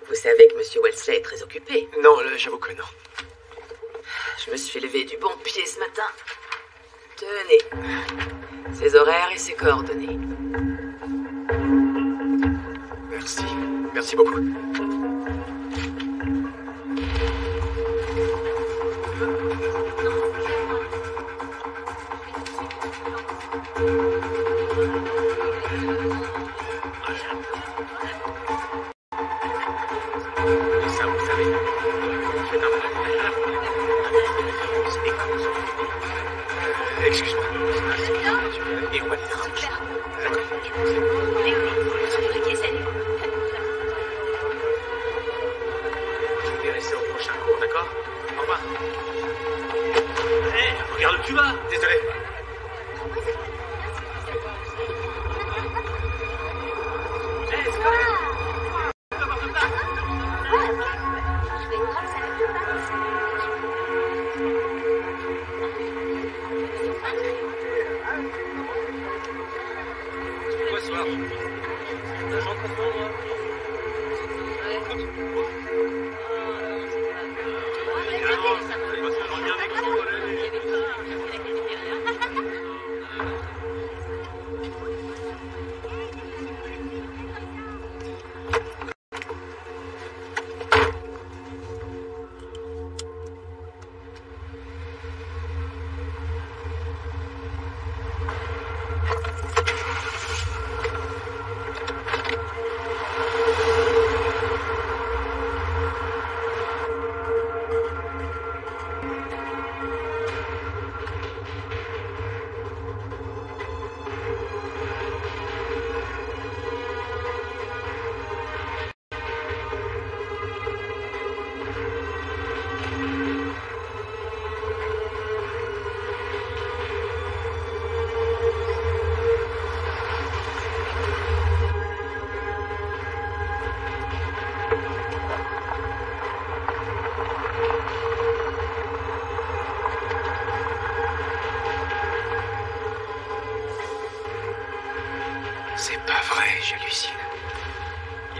Vous savez que monsieur Wellesley est très occupé. Non, j'avoue que non. Je me suis levé du bon pied ce matin. Tenez. Ses horaires et ses coordonnées. Merci. Merci beaucoup. Ça, vous savez, faites un Excuse-moi. et on va les arranger. Je vais rester au prochain cours, d'accord? Au revoir. Hé, regarde où tu vas. Désolé. Bonsoir. J'en comprends, moi.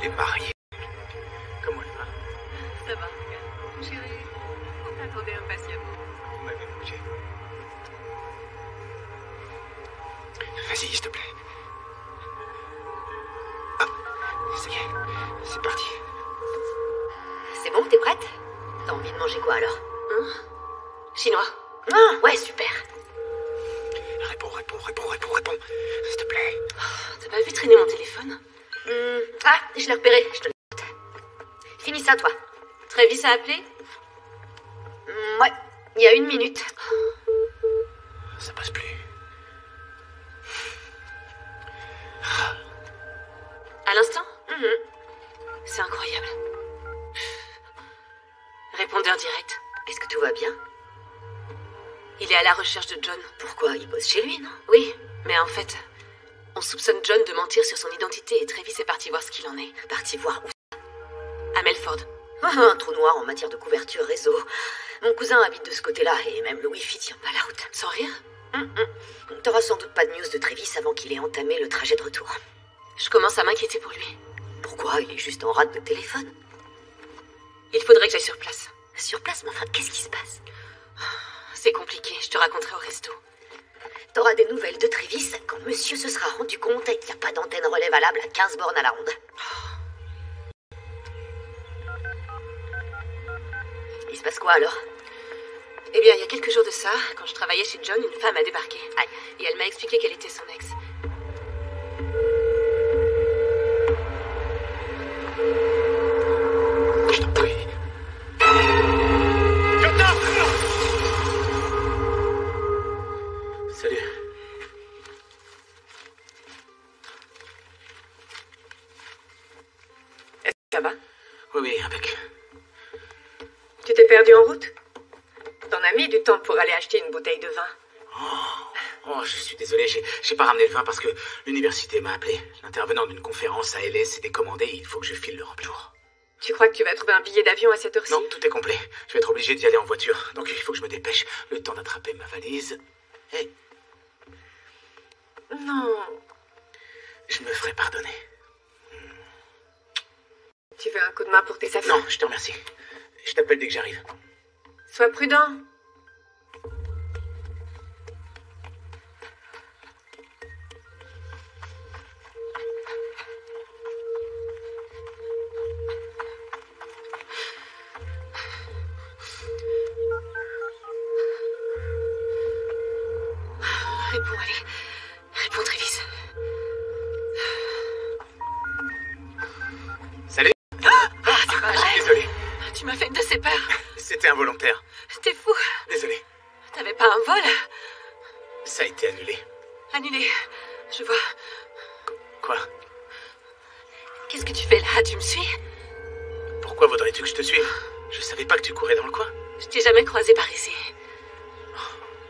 est mariée. Comment elle va? Ça va, chérie. On t'attendait impatiemment. Vous m'avez manqué. Vas-y, s'il te plaît. Ah, ça y est, c'est parti. C'est bon, t'es prête? T'as envie de manger quoi alors? Chinois. Ah, ouais, super. Réponds, s'il te plaît. T'as pas vu traîner mon téléphone? Ah, je l'ai repéré, je te le note. Finis ça, toi. Travis a appelé? Ouais, il y a 1 minute. Ça passe plus. À l'instant? C'est incroyable. Répondeur direct. Est-ce que tout va bien? Il est à la recherche de John. Pourquoi? Il bosse chez lui, non? Oui, mais en fait, on soupçonne John de mentir sur son identité et Travis est parti voir ce qu'il en est. Parti voir où? À Melford. Un trou noir en matière de couverture réseau. Mon cousin habite de ce côté-là et même le wifi tient pas la route. Sans rire? T'auras sans doute pas de news de Travis avant qu'il ait entamé le trajet de retour. Je commence à m'inquiéter pour lui. Pourquoi? Il est juste en rate de téléphone. Il faudrait que j'aille sur place. Sur place, mais enfin, qu'est-ce qui se passe? C'est compliqué, je te raconterai au resto. T'auras des nouvelles de Travis quand monsieur se sera rendu compte qu'il n'y a pas d'antenne relais valable à 15 bornes à la ronde. Il se passe quoi alors? Eh bien, il y a quelques jours de ça, quand je travaillais chez John, une femme a débarqué. Aïe. Et elle m'a expliqué qu'elle était son ex. Je t'en prie. Salut. Est-ce que ça va? Oui, avec. Tu t'es perdu en route? T'en as mis du temps pour aller acheter une bouteille de vin. Oh, je suis désolé, j'ai pas ramené le vin parce que l'université m'a appelé. L'intervenant d'une conférence à LS est décommandé et il faut que je file le remplir. Tu crois que tu vas trouver un billet d'avion à cette heure-ci? Non, tout est complet. Je vais être obligé d'y aller en voiture. Donc il faut que je me dépêche. Le temps d'attraper ma valise. Et Non. je me ferai pardonner. Tu veux un coup de main pour tes affaires? Non, je te remercie. Je t'appelle dès que j'arrive. Sois prudent. Réponds, allez. Réponds, Travis. Salut. C'est pas vrai. Désolé. Tu m'as fait de ces peurs. C'était involontaire. T'es fou. Désolé. T'avais pas un vol? Ça a été annulé. Annulé. Je vois. Quoi? Qu'est-ce que tu fais là? Tu me suis? Pourquoi voudrais-tu que je te suive? Je savais pas que tu courais dans le coin. Je t'ai jamais croisé par ici.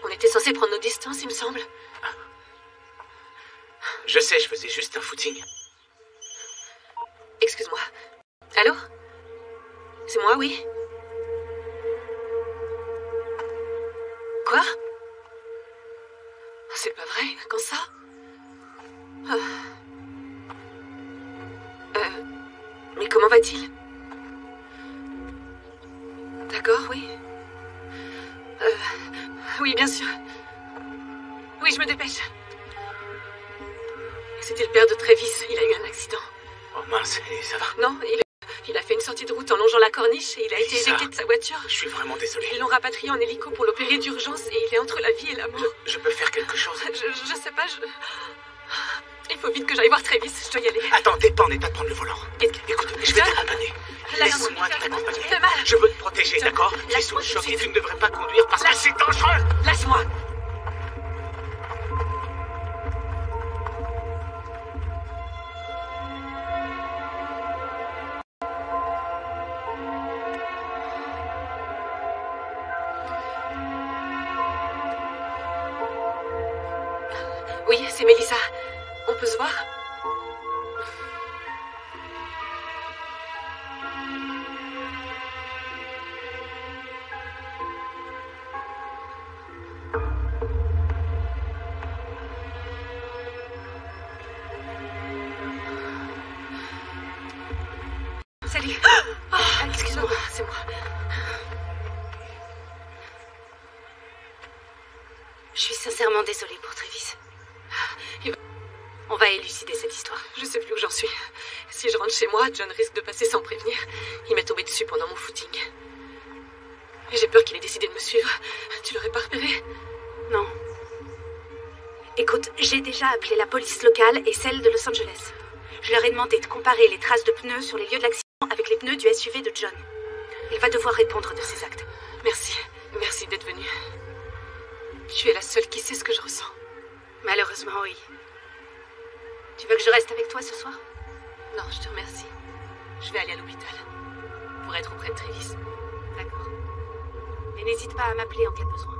On était censé prendre nos distances, il me semble. Je sais, je faisais juste un footing. Excuse-moi. Allô? C'est moi, oui? Quoi? C'est pas vrai, quand ça? Mais comment va-t-il? D'accord, oui. Oui, bien sûr. Oui, je me dépêche. C'était le père de Travis, il a eu un accident. Oh mince, et ça va? Non, il a fait une sortie de route en longeant la corniche et il a été Lisa. éjecté de sa voiture. Je suis vraiment désolé. Ils l'ont rapatrié en hélico pour l'opérer d'urgence et il est entre la vie et la mort. Je peux faire quelque chose? Je sais pas, Il faut vite que j'aille voir Travis, je dois y aller. Attends, t'es pas en état de prendre le volant. Qu'est-ce que- Écoute, je vais John? t'accompagner. Lâche-moi. Laisse-moi t'accompagner. Fais mal. Je veux te protéger, John, d'accord? Tu es sous lâche-moi le tout de choc et suite. tu ne devrais pas conduire parce que Lâche- c'est dangereux. Lâche-moi. Oui, c'est Mélissa. On peut se voir? Allez. Oh, excuse-moi, c'est moi. Je suis sincèrement désolée pour Travis. On va élucider cette histoire. Je sais plus où j'en suis. Si je rentre chez moi, John risque de passer sans prévenir. Il m'est tombé dessus pendant mon footing. Et j'ai peur qu'il ait décidé de me suivre. Tu l'aurais pas repéré? Non. Écoute, j'ai déjà appelé la police locale et celle de Los Angeles. Je leur ai demandé de comparer les traces de pneus sur les lieux de l'accident avec les pneus du SUV de John. Il va devoir répondre de ses actes. Merci. Merci d'être venu. Tu es la seule qui sait ce que je ressens. Malheureusement, oui. Tu veux que je reste avec toi ce soir? Non, je te remercie. Je vais aller à l'hôpital. Pour être auprès de Travis. D'accord. Et n'hésite pas à m'appeler en cas de besoin.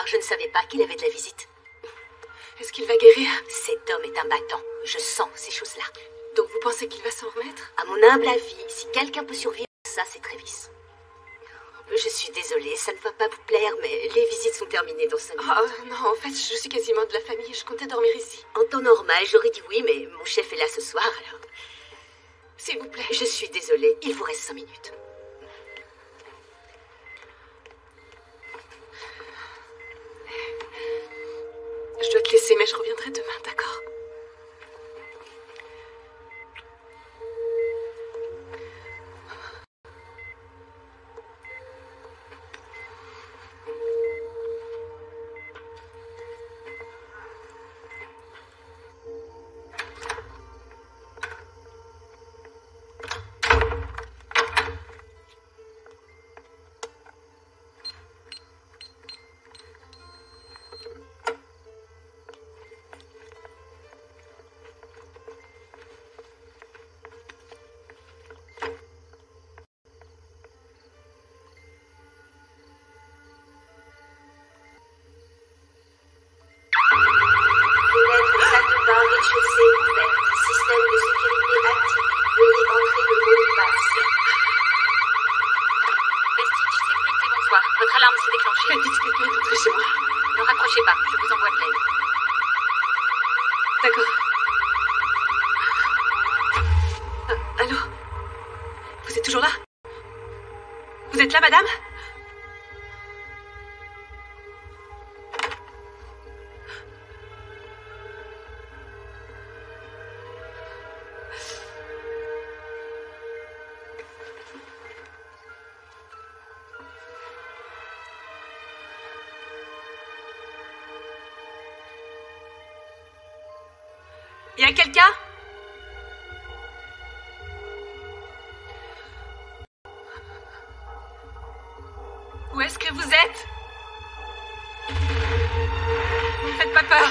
Je ne savais pas qu'il avait de la visite. Est-ce qu'il va guérir? Cet homme est un battant. Je sens ces choses-là. Donc vous pensez qu'il va s'en remettre? À mon humble avis, si quelqu'un peut survivre à ça, c'est Travis. Je suis désolée, ça ne va pas vous plaire, mais les visites sont terminées dans 5 minutes. Oh non, en fait, je suis quasiment de la famille. Je comptais dormir ici. En temps normal, j'aurais dit oui, mais mon chef est là ce soir, alors... S'il vous plaît. Je suis désolée, il vous reste 5 minutes. Je dois te laisser, mais je reviendrai demain, d'accord? Votre alarme s'est déclenchée. Dites quelqu'un est entré chez moi. Ne raccrochez pas, je vous envoie de l'aide. D'accord. Allô? Vous êtes toujours là? Vous êtes là, madame? Y a quelqu'un? Où est-ce que vous êtes? Ne me faites pas peur.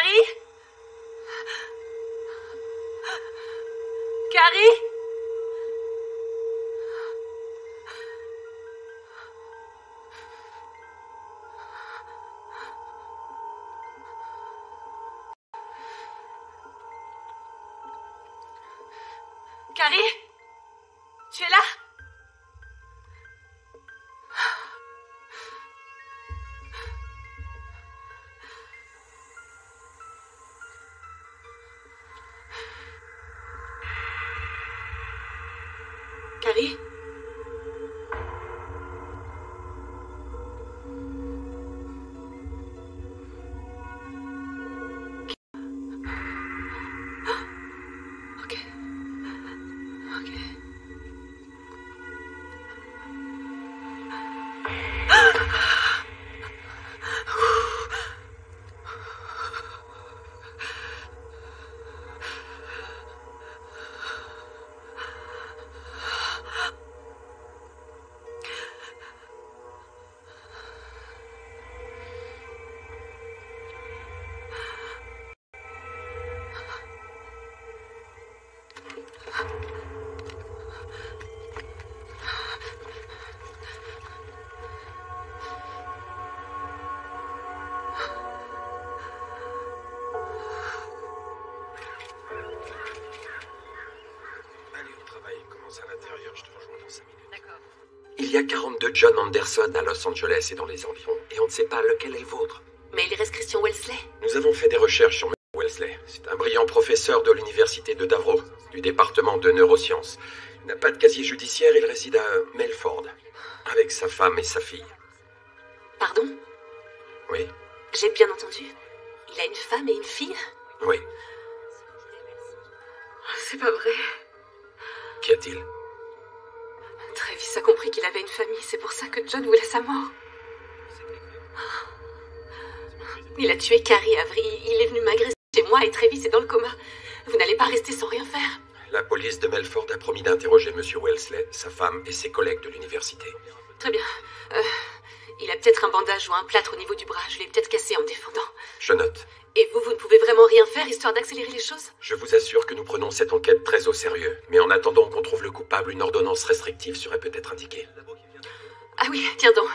Carrie? Carrie? Carrie? Tu es là? Carrie? Ok. Ok. Allez, au travail commence à l'intérieur, je te rejoins dans 5 minutes. D'accord. Il y a 42 John Anderson à Los Angeles et dans les environs, et on ne sait pas lequel est le vôtre. Mais il reste Christian Wellesley. Nous avons fait des recherches sur M. Wellesley. C'est un brillant professeur de l'université de Davro, du département de neurosciences. Il n'a pas de casier judiciaire, il réside à Melford, avec sa femme et sa fille. Pardon? Oui, J'ai bien entendu. Il a une femme et une fille? oui. C'est pas vrai. Qu'y a-t-il? Travis a compris qu'il avait une famille, c'est pour ça que John voulait sa mort. Il a tué Carrie Avery, il est venu m'agresser chez moi et Travis est dans le coma. Vous n'allez pas rester sans rien faire. La police de Melford a promis d'interroger M. Wellesley, sa femme et ses collègues de l'université. Très bien. Il a peut-être un bandage ou un plâtre au niveau du bras, je l'ai peut-être cassé en me défendant. Je note. Et vous ne pouvez vraiment rien faire, histoire d'accélérer les choses? Je vous assure que nous prenons cette enquête très au sérieux. Mais en attendant qu'on trouve le coupable, une ordonnance restrictive serait peut-être indiquée. Ah oui, tiens donc.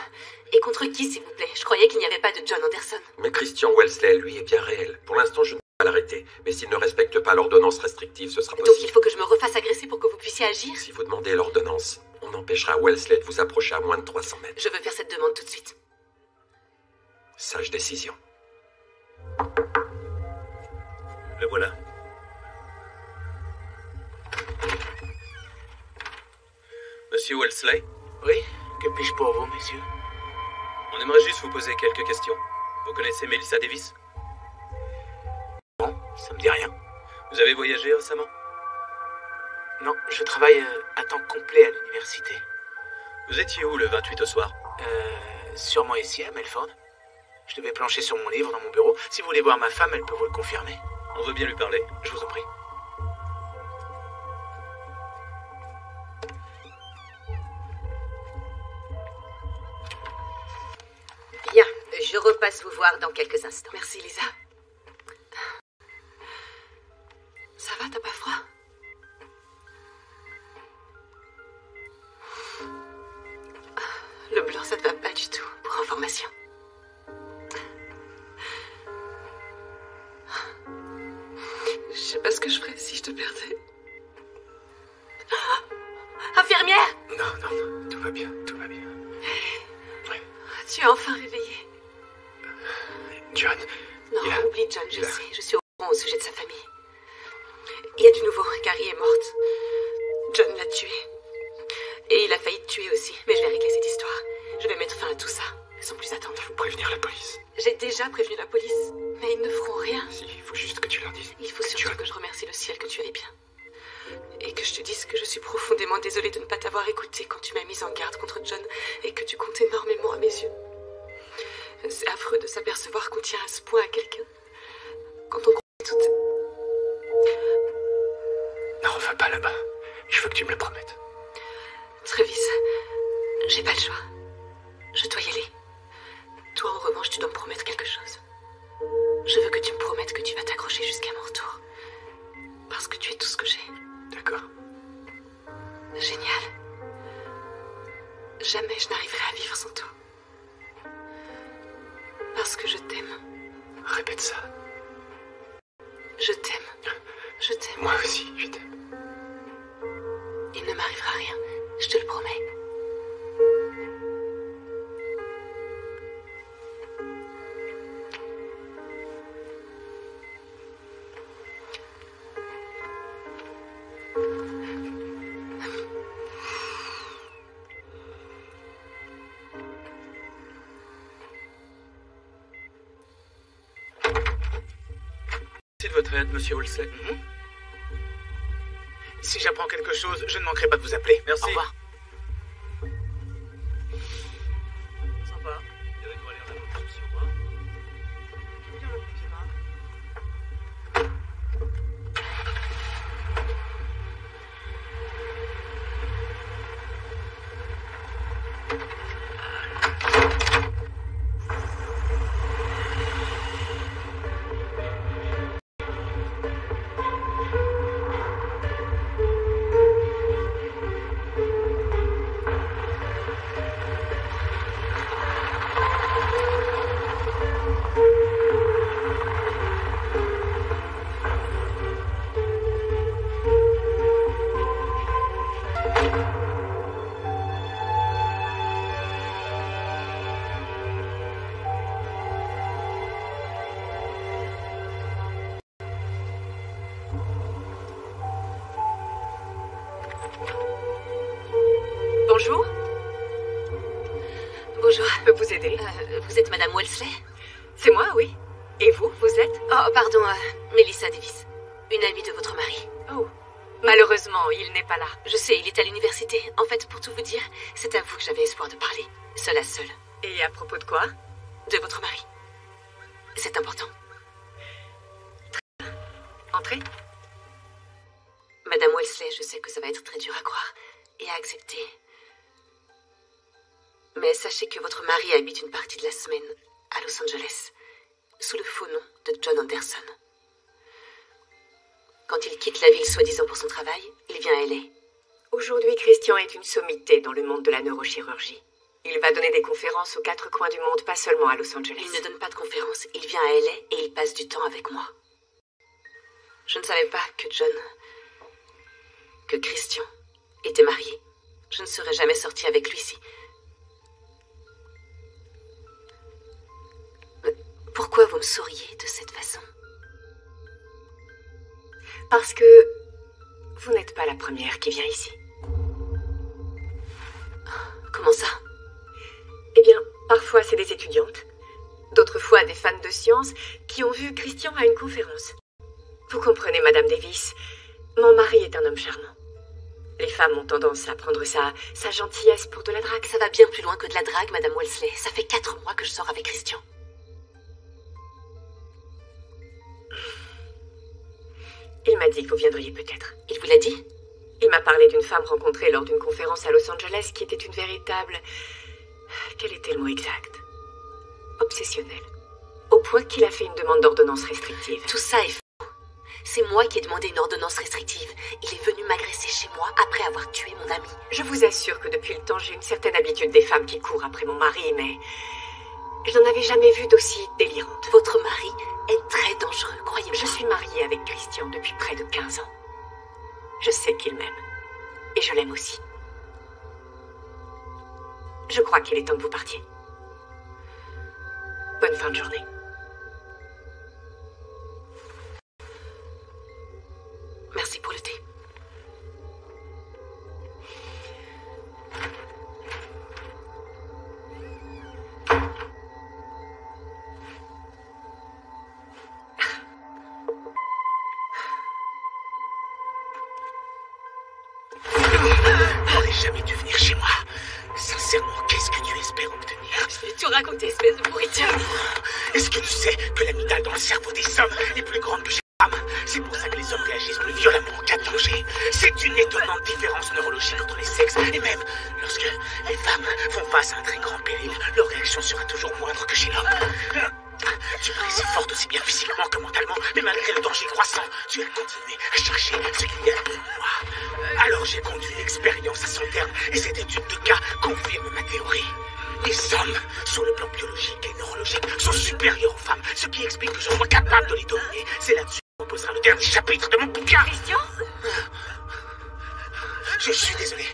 Et contre qui, s'il vous plaît? Je croyais qu'il n'y avait pas de John Anderson. Mais Christian Wellesley, lui, est bien réel. Pour l'instant, je ne peux pas l'arrêter. Mais s'il ne respecte pas l'ordonnance restrictive, ce sera Donc possible. il faut que je me refasse agresser pour que vous puissiez agir? Si vous demandez l'ordonnance, on empêchera Wellesley de vous approcher à moins de 300 mètres. Je veux faire cette demande tout de suite. Sage décision. Le voilà. Monsieur Wellesley, Oui? Que puis-je pour vous, messieurs? on aimerait juste vous poser quelques questions. Vous connaissez Melissa Davis? Non, ça me dit rien. Vous avez voyagé récemment? Non, je travaille à temps complet à l'université. Vous étiez où le 28 au soir? Sûrement ici, à Melford. Je devais plancher sur mon livre dans mon bureau. Si vous voulez voir ma femme, elle peut vous le confirmer. On veut bien lui parler. Je vous en prie. Bien, je repasse vous voir dans quelques instants. Merci, Lisa. Ça va, t'as pas froid? Le blanc, ça te va pas du tout, pour information. Je sais pas ce que je ferais si je te perdais. Infirmière! Non, tout va bien, tout va bien. Tu es enfin réveillée. John, Non, il a- oublie John, je il a- sais. Je suis au courant au sujet de sa famille. Il y a du nouveau. Carrie est morte. John l'a tuée. Et il a failli te tuer aussi. Mais je vais régler cette histoire. Je vais mettre fin à tout ça. Sans plus attendre. faut prévenir la police. J'ai déjà prévenu la police. Mais ils ne feront rien. Si, il faut juste que tu leur dises. Il faut surtout John. que je remercie le ciel que tu ailles bien. Et que je te dise que je suis profondément désolée de ne pas t'avoir écouté quand tu m'as mise en garde contre John et que tu comptes énormément à mes yeux. C'est affreux de s'apercevoir qu'on tient à ce point à quelqu'un. Quand on croit tout... Ne reviens pas là-bas. Je veux que tu me le promettes. Travis, j'ai pas le choix. Je dois y aller. Toi, en revanche, tu dois me promettre quelque chose. Je veux que tu me promettes que tu Je t'aime. Je t'aime. Moi aussi, je t'aime. Il ne m'arrivera rien, je te le promets. Merci de votre aide, monsieur Wolseley. Si j'apprends quelque chose, je ne manquerai pas de vous appeler. Merci. Au revoir. Sympa. Il y avait quoi l'air d'avoir une option, hein? Bonjour. Bonjour. Je peux vous aider? Vous êtes Madame Wolseley? C'est moi, oui. Et vous êtes? Oh, pardon, Melissa Davis. Une amie de votre mari. Oh. Malheureusement, il n'est pas là. Je sais, il est à l'université. En fait, pour tout vous dire, c'est à vous que j'avais espoir de parler. Seule à seule. Et à propos de quoi? De votre mari. C'est important. Entrez. Madame Wolseley, je sais que ça va être très dur à croire et à accepter. Mais sachez que votre mari habite une partie de la semaine à Los Angeles, sous le faux nom de John Anderson. Quand il quitte la ville soi-disant pour son travail, il vient à LA. Aujourd'hui, Christian est une sommité dans le monde de la neurochirurgie. Il va donner des conférences aux 4 coins du monde, pas seulement à Los Angeles. Il ne donne pas de conférences, il vient à LA et il passe du temps avec moi. Je ne savais pas que Christian était marié. Je ne serais jamais sortie avec lui si... Mais pourquoi vous me souriez de cette façon? Parce que vous n'êtes pas la première qui vient ici. Comment ça? Eh bien, parfois c'est des étudiantes, d'autres fois des fans de science qui ont vu Christian à une conférence. Vous comprenez, Madame Davis, mon mari est un homme charmant. Les femmes ont tendance à prendre sa gentillesse pour de la drague. Ça va bien plus loin que de la drague, Madame Wolseley. Ça fait 4 mois que je sors avec Christian. Il m'a dit que vous viendriez peut-être. Il vous l'a dit? Il m'a parlé d'une femme rencontrée lors d'une conférence à Los Angeles qui était une véritable... Quel était le mot exact? Obsessionnelle. Au point qu'il a fait une demande d'ordonnance restrictive. Tout ça est faux. C'est moi qui ai demandé une ordonnance restrictive. Il est venu m'agresser chez moi après avoir tué mon ami. Je vous assure que depuis le temps, j'ai une certaine habitude des femmes qui courent après mon mari, mais... je n'en avais jamais vu d'aussi délirante. Votre mari est très dangereux, croyez-moi. Je suis mariée avec Christian depuis près de 15 ans. Je sais qu'il m'aime. Et je l'aime aussi. Je crois qu'il est temps que vous partiez. Bonne fin de journée. Merci pour le thé. T'aurais jamais dû venir chez moi. Sincèrement, qu'est-ce que tu espères obtenir? Je vais tout raconter, espèce de pourriture. Est-ce que tu sais que l'amygdale dans le cerveau des hommes est plus grande que chez les femmes? C'est pour ça que les hommes réagissent plus violemment en cas de danger. C'est une étonnante différence neurologique entre les sexes. Et même lorsque les femmes font face à un très grand péril, leur réaction sera toujours moindre que chez l'homme. Tu paraissais forte aussi bien physiquement que mentalement, mais malgré le danger croissant, tu as continué à chercher ce qu'il y a de moi. Alors j'ai conduit l'expérience à son terme, et cette étude de cas confirme ma théorie. Les hommes, sur le plan biologique et neurologique, sont supérieurs aux femmes, ce qui explique que je sois capable de les dominer. C'est là-dessus que repose sera le dernier chapitre de mon bouquin. Christian? Je suis désolé.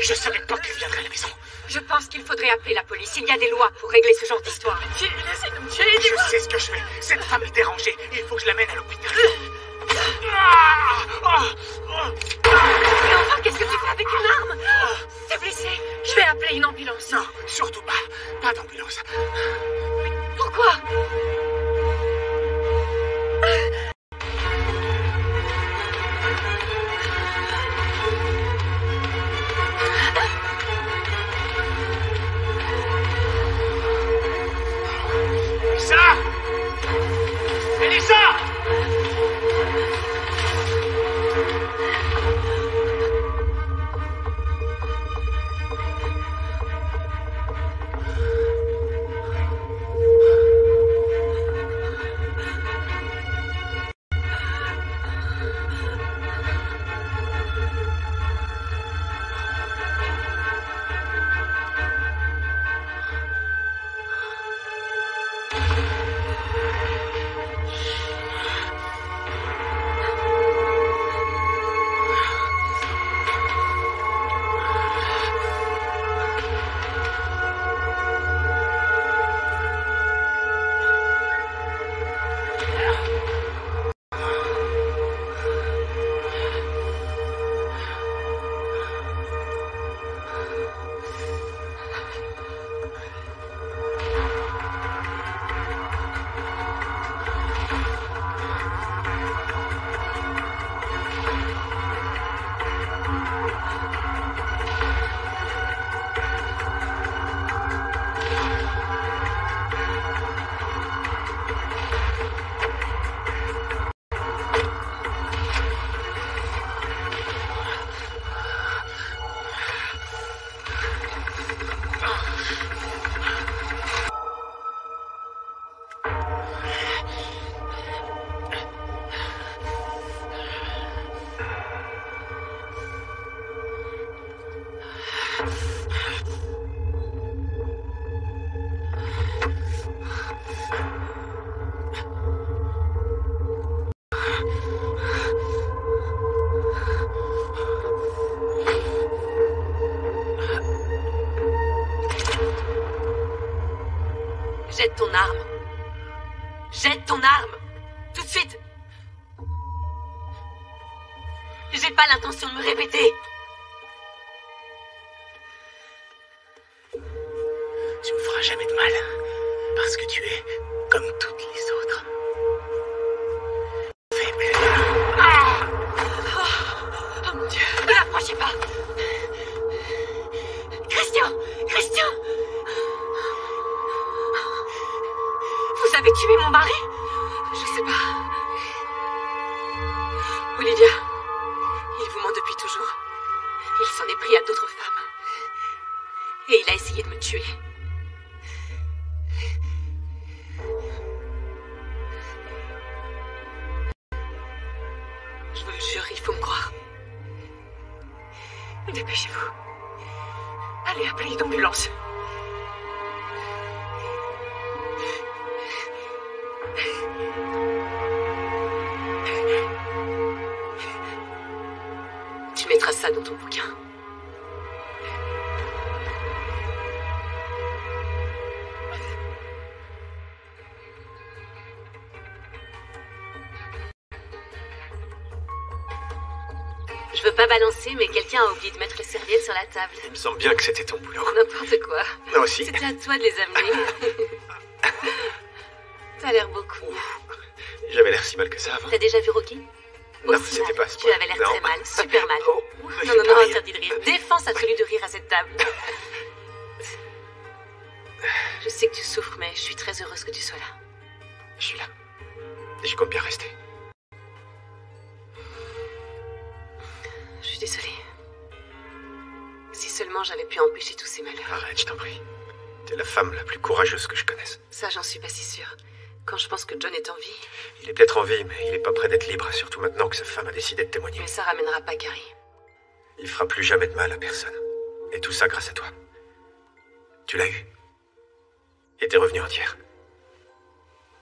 Je savais pas qu'elle viendrait à la maison. Je pense qu'il faudrait appeler la police. Il y a des lois pour régler ce genre d'histoire. Tu essaies de me tuer, Je dis-moi. sais ce que je fais. Cette femme est dérangée. Il faut que je l'amène à l'hôpital. Mais enfin, qu'est-ce que tu fais avec une arme? T'es blessé? Je vais appeler une ambulance. Non, surtout pas. Pas d'ambulance. Pourquoi? Elisa! Elisa! Jette ton arme. Jette ton arme. Tout de suite. J'ai pas l'intention de me répéter. Tu me feras jamais de mal. Parce que tu es comme toutes les autres. Faible. Oh mon Dieu, ne l'approchez pas. Christian! Christian! Vous avez tué mon mari? Je sais pas. Olivia, il vous ment depuis toujours. Il s'en est pris à d'autres femmes. Et il a essayé de me tuer. Je vous le jure, il faut me croire. Dépêchez-vous. Allez appeler une ambulance. Tu mettras ça dans ton bouquin. Je veux pas balancer, mais quelqu'un a oublié de mettre les serviettes sur la table. Il me semble bien que c'était ton boulot. N'importe quoi. Moi aussi. C'était à toi de les amener. T'as l'air beaucoup. J'avais l'air si mal que ça avant. T'as déjà vu Rocky? Non, Aussi c'était mal. pas ce Tu point. avais l'air Non. très mal, super mal. Oh, Non, me non, fais non, pas rire. interdit de rire. Défense absolue de rire à cette table. Je sais que tu souffres, mais je suis très heureuse que tu sois là. Je suis là. Et je compte bien rester. Je suis désolée. Si seulement j'avais pu empêcher tous ces malheurs. Arrête, je t'en prie. T'es la femme la plus courageuse que je connaisse. Ça, j'en suis pas si sûre. Quand je pense que John est en vie, Il est peut-être en vie, mais il est pas prêt d'être libre, surtout maintenant que sa femme a décidé de témoigner. mais ça ramènera pas Carrie. Il fera plus jamais de mal à personne. Et tout ça grâce à toi. Tu l'as eu. Et t'es revenue entière.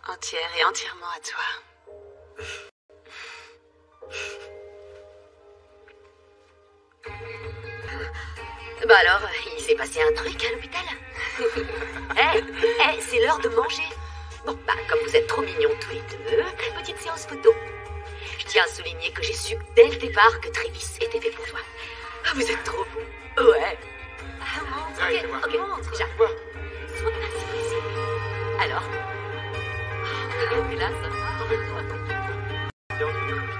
Entière et entièrement à toi. Bah alors, il s'est passé un truc à l'hôpital? C'est l'heure de manger. Bon, bah, comme vous êtes trop mignons tous les deux, petite séance photo. Je tiens à souligner que j'ai su dès le départ que Travis était fait pour toi. Ah, vous êtes trop beau. Ouais. Ah, montre, Ouais, ok, montre, j'arrive. Quoi? Sois pas si pressé. Alors? Oh, là, ça va. Attendez.